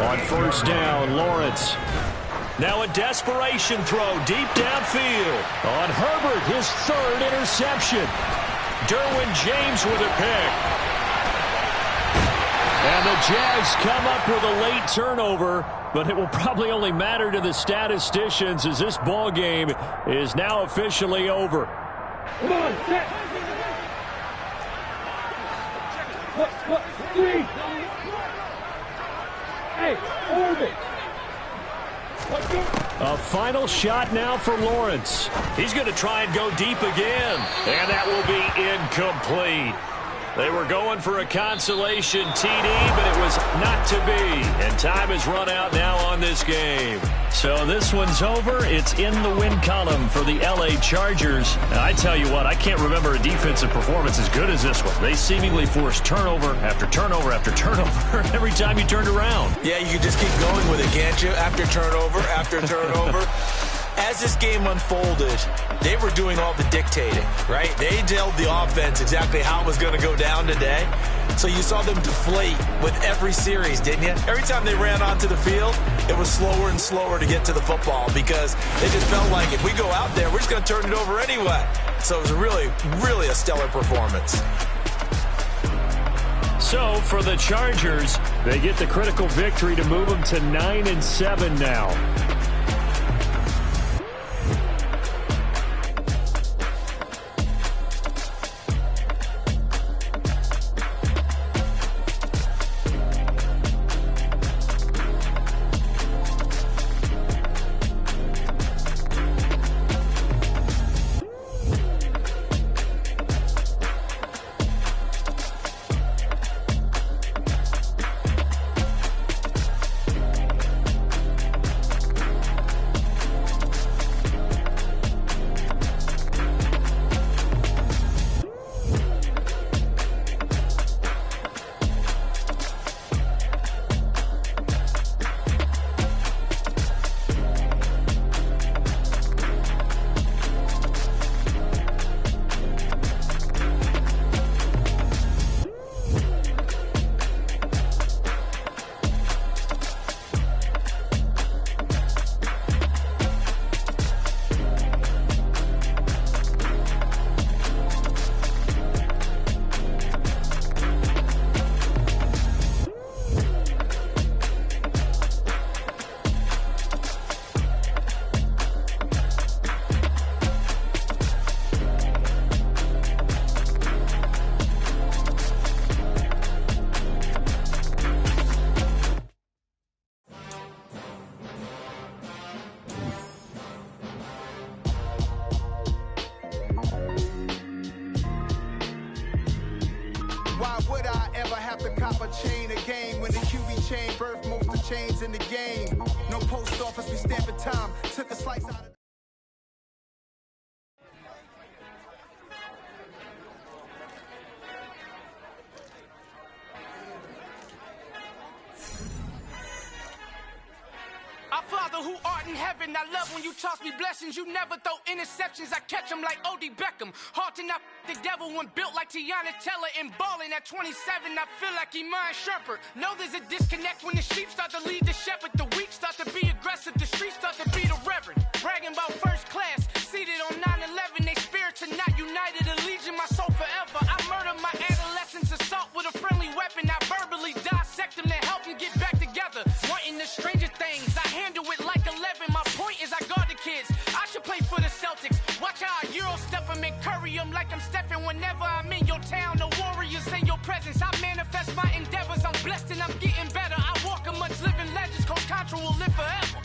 On first down, Lawrence. Now a desperation throw deep downfield. On Herbert, his third interception. Derwin James with a pick. And the Jags come up with a late turnover, but it will probably only matter to the statisticians as this ball game is now officially over. Come on, set. What, 3. Hey, orbit. Let's go. A final shot now for Lawrence. He's going to try and go deep again, and that will be incomplete. They were going for a consolation TD, but it was not to be. And time has run out now on this game. So this one's over. It's in the win column for the LA Chargers. And I tell you what, I can't remember a defensive performance as good as this one. They seemingly forced turnover after turnover after turnover every time you turned around. Yeah, you can just keep going with it, can't you? After turnover. As this game unfolded, they were doing all the dictating, right? They told the offense exactly how it was going to go down today. So you saw them deflate with every series, didn't you? Every time they ran onto the field, it was slower and slower to get to the football because they just felt like if we go out there, we're just going to turn it over anyway. So it was really a stellar performance. So for the Chargers, they get the critical victory to move them to 9-7 now. In the game, no post office, we stamp in time. Took a slice out of. I fly Father who art in heaven, I love when you toss me blessings. You never throw interceptions, I catch them like O.D. Beckham. Hard to not the devil when built like Tiana Teller and balling at 27. I feel like Iman Shumpert. Know there's a disconnect when the sheep start to lead the shepherd. The weak start to be aggressive, the streets start to be the reverend. Bragging about first class, seated on 9/11. They spirits are not united, a legion, my soul forever. I murder my adolescence, assault with a friendly weapon. I verbally dissect them to help them get back together. Wanting the stranger things, I handle it like 11. My point is I guard the kids. I should play for the Celtics. Watch how I Euro step them and curry them like I'm Stephen. Whenever I'm in your town, the Warriors in your presence. I manifest my endeavors. I'm blessed and I'm getting better. I walk amongst living legends. Coach Contra will live forever.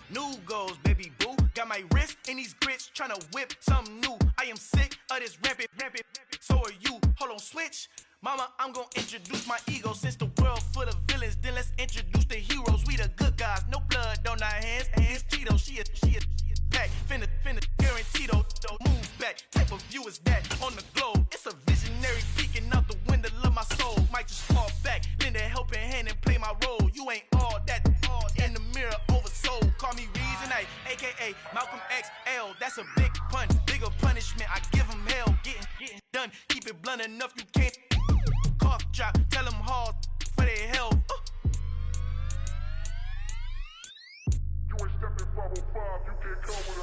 New goals, baby boo. Got my wrist in these grits, tryna whip something new. I am sick of this rampant. So are you. Hold on, switch. Mama, I'm gonna introduce my ego. Since the world full of villains, then let's introduce the heroes. We the good guys, no blood on our hands. Hands Tito, she is back. Finna, guaranteed though. Move back, type of view is that on the globe. It's a visionary peeking out the window of my soul. Might just fall back, lend a helping hand and play my role. You ain't all that in the mirror oversold. Call me Reason A, aka Malcolm XL. That's a big pun, bigger punishment. I give him hell, getting done. Keep it blunt enough, you can't cough drop. Tell them hard for their health.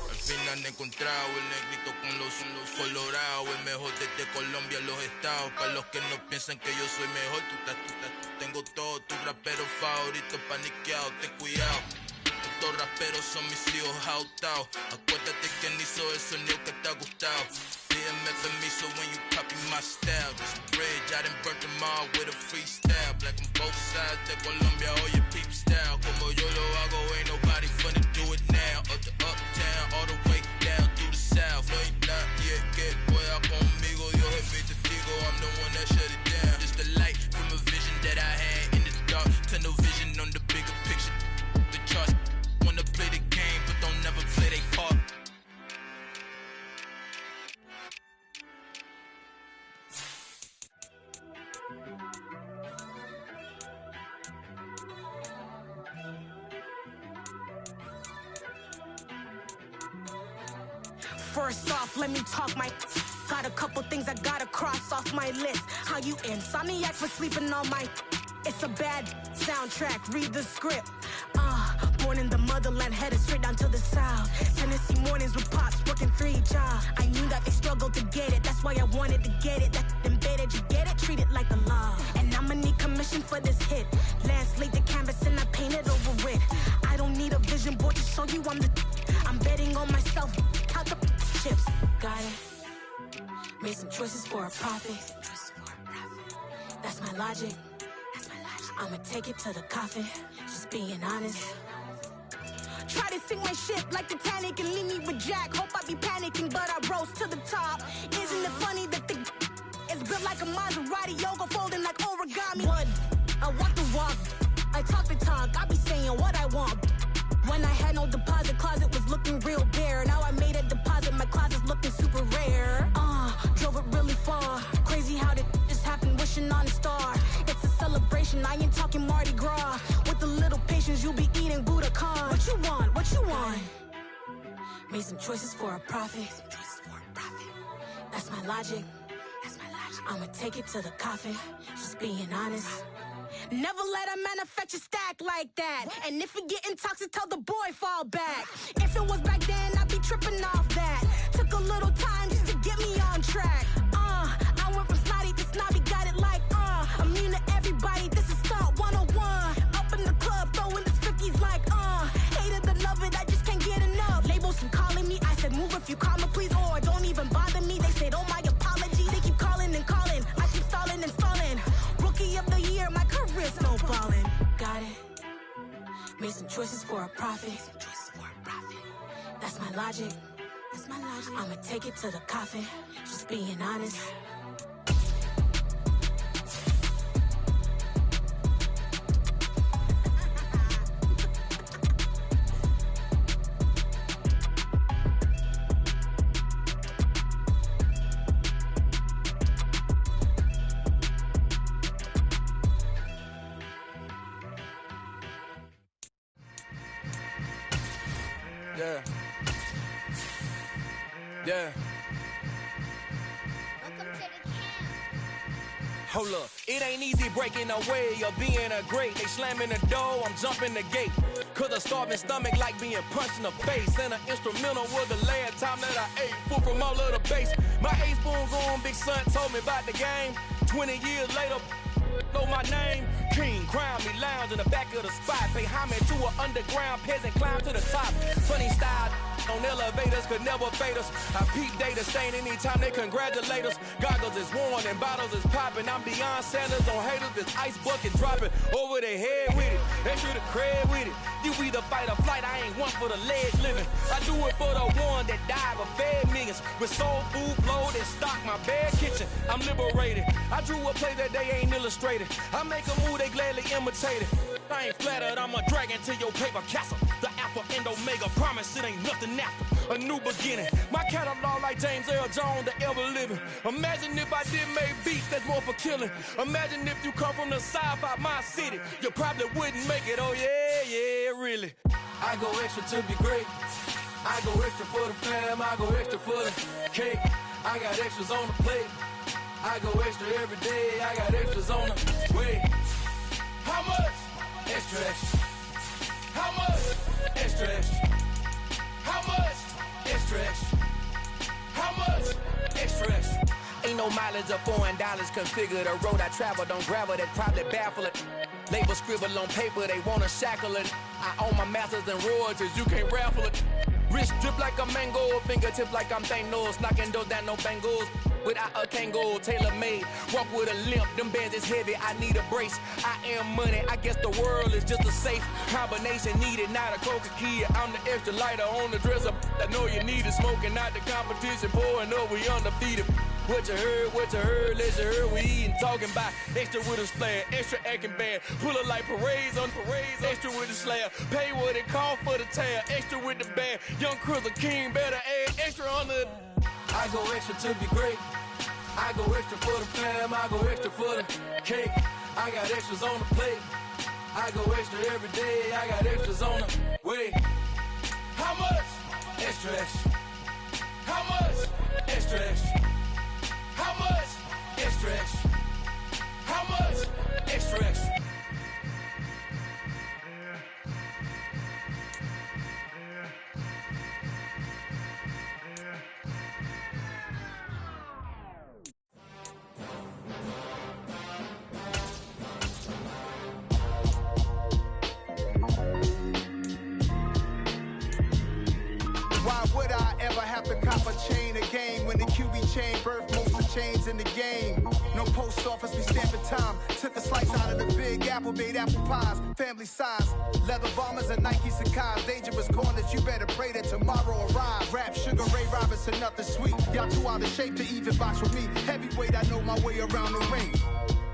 Al fin han encontrado el negrito con los colorados, el mejor desde Colombia, los estados. Para los que no piensan que yo soy mejor, tengo todo, tu rapero favorito paniqueado, ten cuidado. Estos raperos son mis hijos jautados. Acuérdate quién hizo el sonido que te ha gustado. Pídeme permiso when you copy my style. This bridge, I done burnt them all with a freestyle. Black on both sides de Colombia, oye peep style. Como yo lo hago, ain't nobody finna do it now. Up to uptown, all the way down through the south. No hay nadie que pueda conmigo, Dios es mi testigo. I'm the one that shut it down. Just the light from a vision that I had in the dark. Tunnel vision on the bigger picture. The charts wanna play the game, but don't never play their part. First off, let me talk my. Got a couple things I gotta cross off my list. How you insomniac for sleeping on my. It's a bad soundtrack, read the script. Born in the motherland, headed straight down to the south. Tennessee mornings with pops, working 3 jobs. I knew that they struggled to get it, that's why I wanted to get it. That embedded, you get it, treat it like the law. And I'ma need commission for this hit. Last laid the canvas and I painted over it. I don't need a vision board to show you I'm betting on myself, count the chips. Got it. Made some choices for a profit. That's my logic. I'ma take it to the coffin, just being honest. Try to sink my ship like Titanic and leave me with Jack. Hope I be panicking, but I rose to the top. Isn't it funny that the is built like a Maserati, yoga folding like origami? What? I walk the walk, I talk the talk, I be saying what I want. When I had no deposit, closet was looking real bare. Now I made a deposit, my closet's looking super rare. Drove it really far. Crazy how did this happen, wishing on a star. It's a celebration, I ain't talking Mardi Gras. With a little patience, you'll be eating Budokan. What you want? What you want? Made some choices for a profit. That's my logic. I'ma take it to the coffin, just being honest. Never let a manufacture stack like that. And if it getting toxic, tell the boy fall back. If it was back then, I'd be tripping off that. Took a little time just to get me on track. I went from snotty to snobby, got it like immune to everybody, this is Stunt 101. Up in the club, throwing this 50s like hate it or love it, I just can't get enough. Labels from calling me, I said move if you call me please, or don't even bother me. They said oh my apology, they keep calling and calling. I keep stalling and stalling. Rookie of the year, my career snowballing. Got it. Made some choices for a profit. That's my logic. I'ma take it to the coffin, just being honest. Yeah. Yeah. Hold up, it ain't easy breaking away or being a great. They slamming the door, I'm jumping the gate. Cause a starving stomach like being punched in the face. And an instrumental was the last time that I ate food from all of the bass. My 8 spoons on, big son told me about the game. 20 years later, know my name. King, crown me, lounge in the back of the spot. Pay homage to an underground peasant, climb to the top. Funny style on elevators could never fade us. I peep data stain anytime they congratulate us. Goggles is worn and bottles is popping. I'm beyond Sanders on haters, this ice bucket dropping over their head with it. Extra the cred with it. You either fight or flight, I ain't one for the ledge living. I do it for the one that died but fed millions. With soul food flowed and stocked my bad kitchen. I'm liberated. I drew a play that they ain't illustrated. I make a move, they gladly imitate it. I ain't flattered, I'm a dragon to your paper castle. The Alpha and Omega, promise it ain't nothing after. A new beginning. My catalog like James Earl Jones, the ever living. Imagine if I did make beats that's more for killing. Imagine if you come from the sci-fi, my city. You probably wouldn't make it, oh yeah, really. I go extra to be great. I go extra for the fam, I go extra for the cake. I got extras on the plate. I go extra every day, I got extras on the way. How much? Extra, extra. How much? Extra, extra. How much? Extra, extra. How much? Extra, extra. Ain't no mileage of $4 configure the road I travel. Don't gravel that probably baffle it. Label scribble on paper, they wanna shackle it. I own my masters and royalties, you can't raffle it. Wrist drip like a mango, fingertips like I'm Thanos. Knocking those down, no bangles. Without a Kango, tailor-made. Walk with a limp, them bands is heavy, I need a brace. I am money, I guess the world is just a safe combination needed, not a coca key. I'm the extra lighter on the dresser. I know you need it, smoking out the competition, pouring up, we undefeated. What you heard, let you heard, we eatin', talking about extra with a splash, extra acting bad, pull it like parades on parades, extra with a slab, pay what it cost for the tab, extra with the band, young Chris a king, better add extra on the. I go extra to be great. I go extra for the fam, I go extra for the cake. I got extras on the plate. I go extra every day, I got extras on the way. How much? Extra, extra. How much? Extra, extra. How much? Extra, extra. How much? Extra, extra. Why would I ever have to cop a chain a game when the QB chain birthed most of the chains in the game? No post office, we stamping time. Took a slice out of the big apple, made apple pies, family size. Leather bombers and Nike Sacai's. Dangerous corners, you better pray that tomorrow arrives. Rap, Sugar Ray Robinson, nothing sweet. Y'all too out of shape to even box with me. Heavyweight, I know my way around the ring.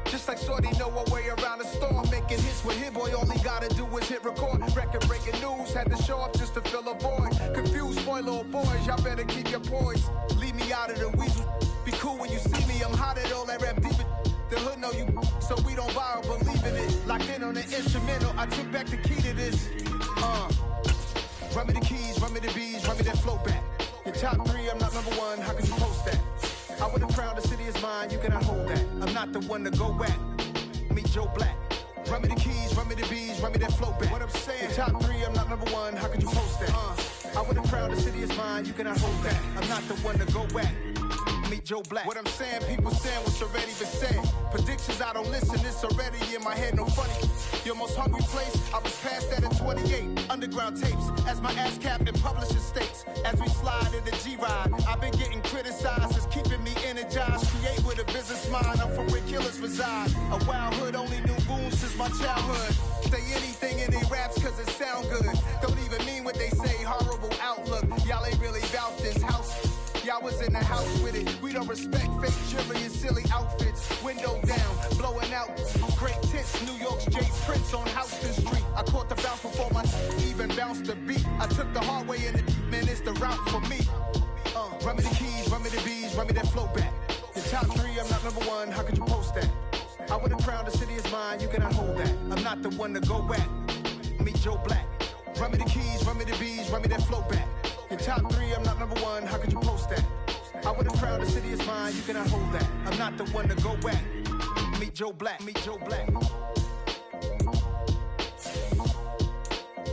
Just like Shorty know her way around the storm. Making hits with Hit Boy, all he gotta do is hit record. Record breaking news, had to show up just to fill a void. Confused boy, little boys, y'all better keep your poise. Leave me out of the weasel. Be cool when you see me, I'm hot at all that rap deep. The hood know you, so we don't borrow, believe in it. Locked in on the instrumental, I took back the key to this. Run me the keys, run me the bees, run me that flow back. Your top 3, I'm not number 1, how can you post that? I would have crowned the city is mine, you cannot hold that. I'm not the one to go back. Meet Joe Black. Run me the keys, run me the bees, run me that flow back. What I'm saying, your top 3, I'm not number 1, how could you post that? I would have crowned the city is mine, you cannot hold that. I'm not the one to go back. Meet Joe Black. What I'm saying, people saying what's already been said. Predictions, I don't listen, it's already in my head, no funny. Your most hungry place, I was past that at 28. Underground tapes, as my ass cap in publishing states. As we slide in the G-Ride, I've been getting criticized, it's keeping me energized. Create with a business mind, I'm from where killers reside. A wild hood, only knew goons since my childhood. Say anything in they raps cause it sound good. Don't even mean what they say, horrible outlook. Y'all ain't really about this house. Y'all was in the house with it. We don't respect fake jewelry and silly outfits. Window down, blowing out. Great tits, New York's Jay Prince on Houston Street. I caught the bounce before my even bounced the beat. I took the hard way in it, man, it's the route for me. Run me the keys, run me the bees, run me that flow back. Your top 3, I'm not number 1, how could you post that? I would have crowned the city is mine, you cannot hold that. I'm not the one to go back. Meet Joe Black. Run me the keys, run me the bees, run me that flow back. Your top 3, I'm not number 1, how could you post that? I would have crowned the city is mine, you cannot hold that. I'm not the one to go back. Meet Joe Black, meet Joe Black.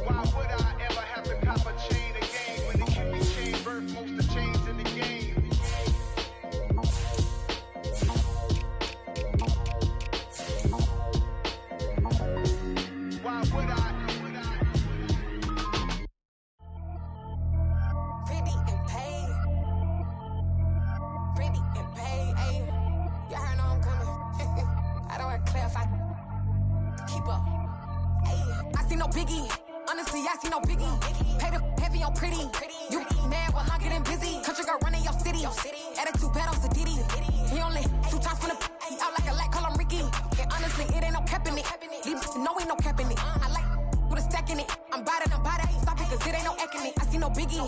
Why would I ever have to cop a chain again when the QB chain birth most of the chains in the game? Why would I? Pretty and paid. Pretty and paid, ayy. Y'all heard know I'm coming. I don't want to clarify. Keep up. Ayy. I see no biggie. Honestly, I see no biggie. Pay the heavy on pretty. You mad while I'm getting busy. Country girl running your city. Attitude battles to Diddy. He only 2 times from the he out like a light, call him Ricky. And honestly, it ain't no cap in it. No, ain't no cap in it. I like with a stack in it. I'm about it. Stop it, cause it ain't no acting it. I see no biggie.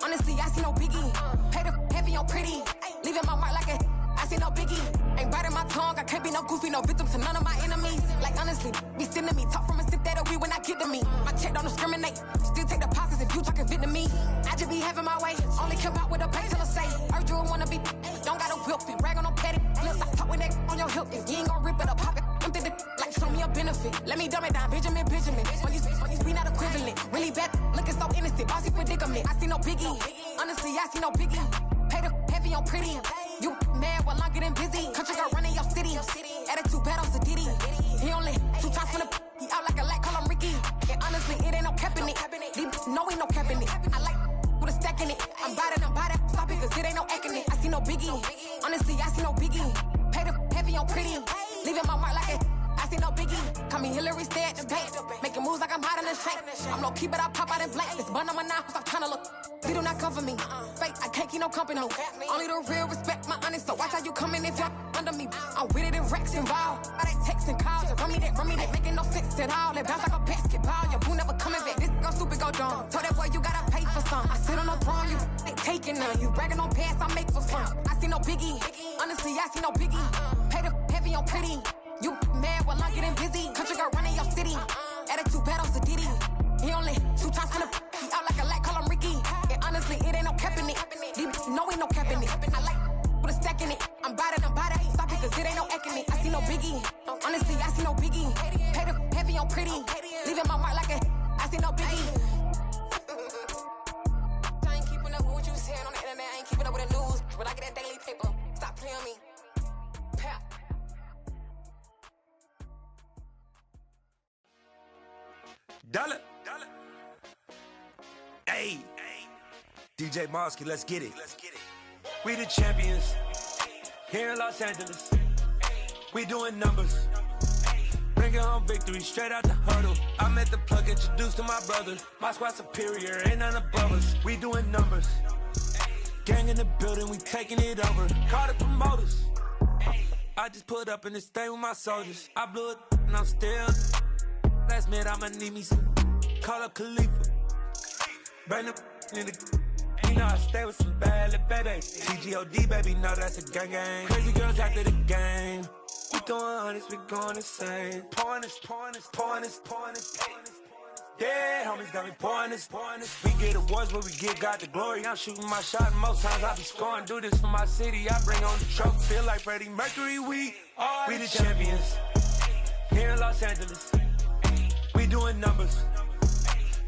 Honestly, I see no biggie. Pay the heavy on pretty. Leaving my mark like a I see no biggie. Ain't biting my tongue. I can't be no goofy, no victim to none of my enemies. Like honestly, be sending me talk from a sip that a weed when I get to me. My check don't discriminate. Still take deposits if you talking Vietnamese. I just be having my way. Only care about what the painkiller say. Heard you wanna be. Don't got a whip and rag on no petty. Let's stop talking that on your hip. If you ain't gon' rip it or pop it, empty the like show me a benefit. Let me dumb it down, Benjamin. When you we not equivalent. Really bad, looking so innocent. Bossy predicament. I see no biggie. Honestly, I see no biggie. Pay the heavy on pretty. You mad while I'm getting busy. Country girl running your city. Attitude battles to Diddy. He only 2 times from the he out like a light, call him Ricky. And honestly, it ain't no cap in it. No, ain't no cap in it. I like with a stack in it. I'm about it. Stop it, cause it ain't no acting it. I see no biggie. Honestly, I see no biggie. Pay the heavy on pretty. Leaving my mark like it. I see no biggie. Call me Hillary, stay at the bank. Making moves like I'm hot in the shank. I'm low key, but I pop out in blank. This bun on my knife, stop trying to look. They do not come for me. Fake, I can't keep no company. Only the real respect my honest. So watch how you coming if y'all under me. I'm with it in racks involved. I they text and calls. Run me that, making no sense at all. They bounce like a basketball. Your boo never coming back. This go stupid, go dumb. Told that boy you gotta pay for some. I sit on no throne, you ain't taking none. You bragging on past, I make for fun. I see no biggie. Honestly, I see no biggie. Pay the heavy on pretty. You mad while I'm getting busy. Country girl running your city. Attitude battles to Diddy. He only 2 times from the he out like a light, call him Ricky. And honestly, it ain't no cap in it. No, ain't no cap in it. I like with a stack in it. I'm about it. Stop it, cause it ain't no acting it. I see no biggie. Honestly, I see no biggie. Pay the heavy on pretty. Leaving my mark like a I see no biggie. I ain't keeping up with what you saying on the internet. I ain't keeping up with the news. But I get that daily paper. Stop playing me. Pap. Dollar. Hey. DJ Mosky, let's get it. We the champions. Here in Los Angeles. We doing numbers. Bringing home victory straight out the huddle. I met the plug, introduced to my brother. My squad superior, ain't none above us. We doing numbers. Gang in the building, we taking it over. Call the promoters. I just put up in this thing with my soldiers. I blew it and I'm still. Last minute, I'ma need me some. Call up Khalifa. Bring the in the. You know I stay with some bad little baby. TGOD, baby, know that's a gang gang. Crazy girls after the game. We doing honest, we going insane. Pouring this. Yeah, homies got me pouring this. We get awards, but we give God the glory. I'm shooting my shot, and most times I be scoring. Do this for my city, I bring on the trophy. Feel like Freddie Mercury, we the champions. Here in Los Angeles. We doing numbers.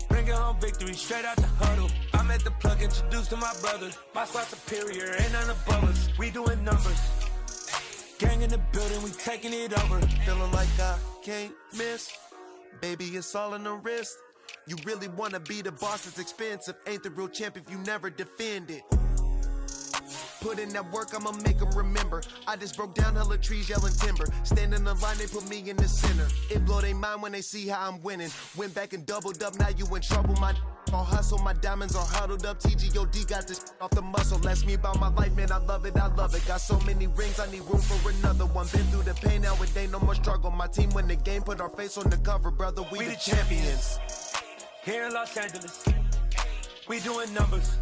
Bringing home victory straight out the huddle. I met the plug, introduced to my brother. My squad superior, ain't none above us. We doing numbers. Gang in the building, we taking it over. Feeling like I can't miss. Baby, it's all in the wrist. You really wanna be the boss, it's expensive. Ain't the real champ if you never defend it. Put in that work, I'ma make them remember. I just broke down hella trees, yelling timber. Stand in the line, they put me in the center. It blow their mind when they see how I'm winning. Went back and doubled up, now you in trouble. My all hustle, my diamonds are huddled up. TGOD got this off the muscle. Ask me about my life, man, I love it. Got so many rings, I need room for another one. Been through the pain, now it ain't no more struggle. My team win the game, put our face on the cover, brother. We the champions. Here in Los Angeles, we doing numbers.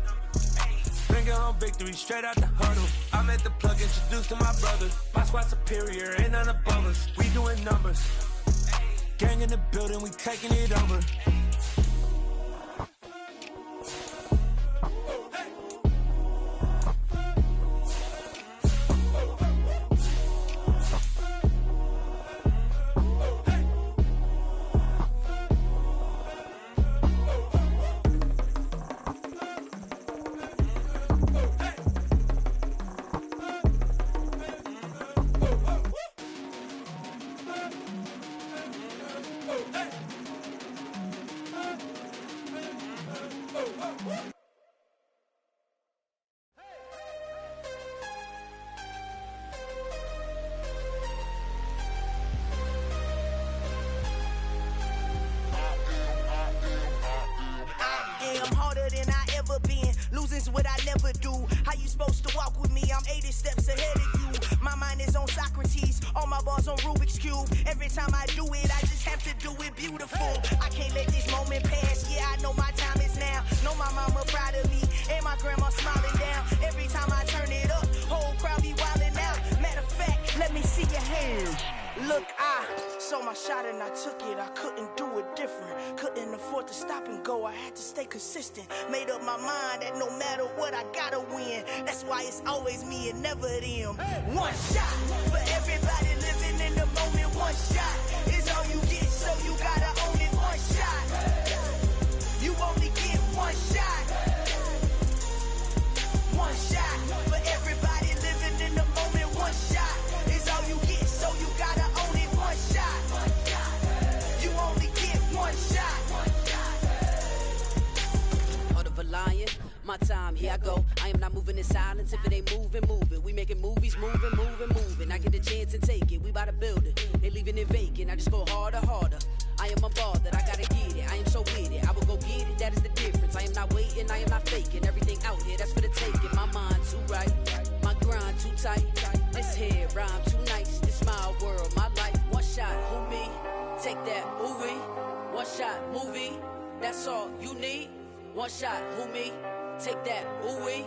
Bringing home victory straight out the huddle. I met the plug, introduced to my brother. My squad superior, ain't none above us. We doing numbers. Gang in the building, we taking it over. I'm harder than I ever been. Losing's what I never do. How you supposed to walk with me? I'm 80 steps ahead of you. My mind is on Socrates. All my bars on Rubik's Cube. Every time I do it, I just have to do it beautiful. I can't let this moment pass. Yeah, I know my time is now. Know my mama proud of me. And my grandma smiling down. Every time I turn it up, whole crowd be wildin' out. Matter of fact, let me see your hands. Look, I saw my shot and I took it. I couldn't do it different. Couldn't afford to stop and go. I had to stay consistent. Made up my mind that no matter what, I gotta win. That's why it's always me and never them. One shot for everybody living in the moment. One shot is all you get, so you gotta own it. One shot. You only get one shot. One shot for everybody living in the moment. One shot is all you get, so you gotta own it. One shot. You only get one shot. Heart of a lion, my time, here I go. I am not moving in silence. If it ain't moving, moving. We making movies, moving, moving, moving. I get the chance and take it. We bout to build it. They leaving it vacant. I just go harder, harder. I am a ball that I gotta get it. I am so with it. I will go get it. That is the difference. I am not waiting. I am not faking. Everything out here, that's for the taking. My mind too right. My grind too tight. This here rhyme too nice. This my world, my life. One shot, who me? Take that, movie. One shot, movie. That's all you need. One shot, who me? Take that, ooh-wee.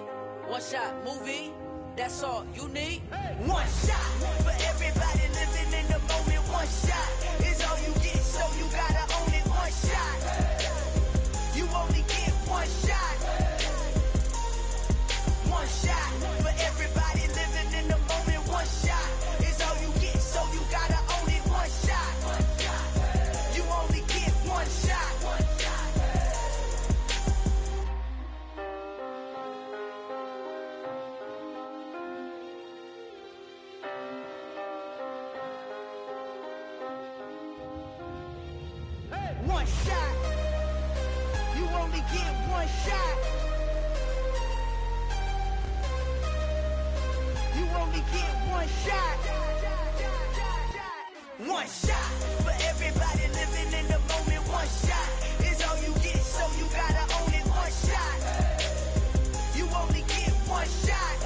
One shot, movie. That's all you need. One shot for everybody living in the moment. One shot is all you get, so you gotta own it. One shot. You only get one shot. One shot for everybody living in the moment. One shot is all you get, so you gotta own it. One shot. You only get one shot. One shot. You only get one shot. You only get one shot. One shot for everybody living in the moment. One shot is all you get, so you gotta own it. One shot. You only get one shot.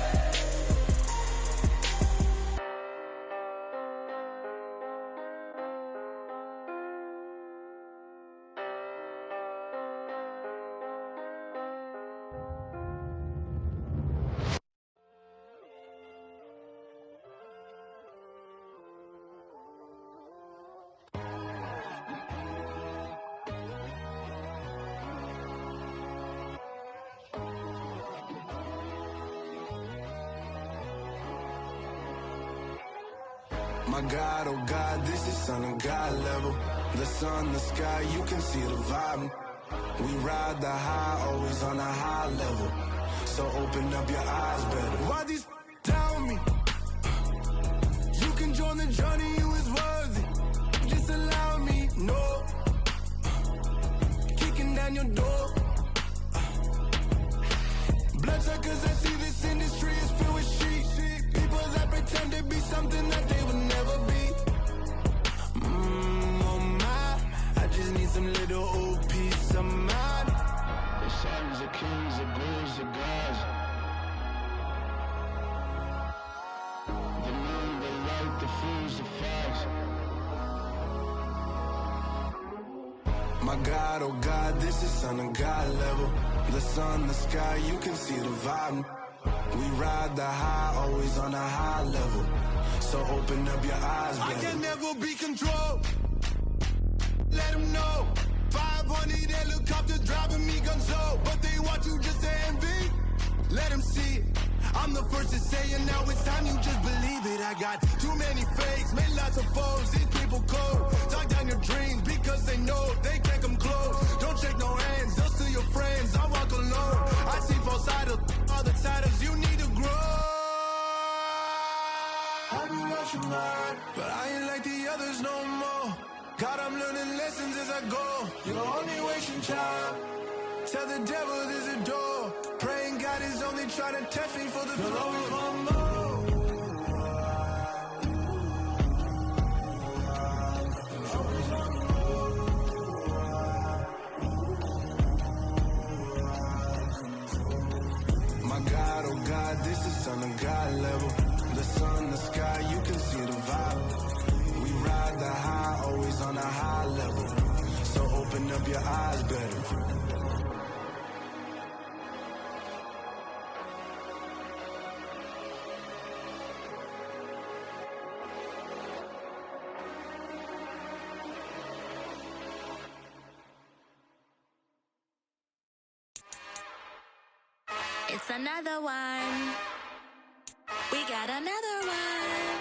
My God, oh God, this is Son of God level. The sun, the sky, you can see the vibe. We ride the high, always on a high level. So open up your eyes better. Why these tell me? You can join the journey, you is worthy. Just allow me, no. Kicking down your door. Bloodsuckers, I see this industry is filled with sheep. People that pretend to be something that they would never be. Oh my, I just need some little old peace of mind. The sons of kings, the ghouls, the gods. The moon, the light, the fools, the facts. My God, oh God, this is Son of God level. The sun, the sky, you can see the vibe. We ride the high, always on a high level. So open up your eyes, baby. I can never be controlled. Let them know. 500 helicopters driving me gonzo. But they want you just to envy. Let them see it. I'm the first to say it, now it's time you just believe it. I got too many fakes, made lots of foes. These people cold. Talk down your dreams because they know they can't come close. Don't shake no hands, they'll steal your friends. I walk alone. I see false idols, all the titles you need to grow. I be watching mine, but I ain't like the others no more. God, I'm learning lessons as I go. You're only wasting time. Tell the devil there's a door. Praying God is only trying to test me for the glory of my more. My God, oh God, this is on a God level. The sun, the sky, you can see the vibe. We ride the high, always on a high level. So open up your eyes better. It's another one. We got another one.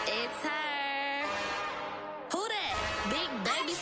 It's her. Who that? Big baby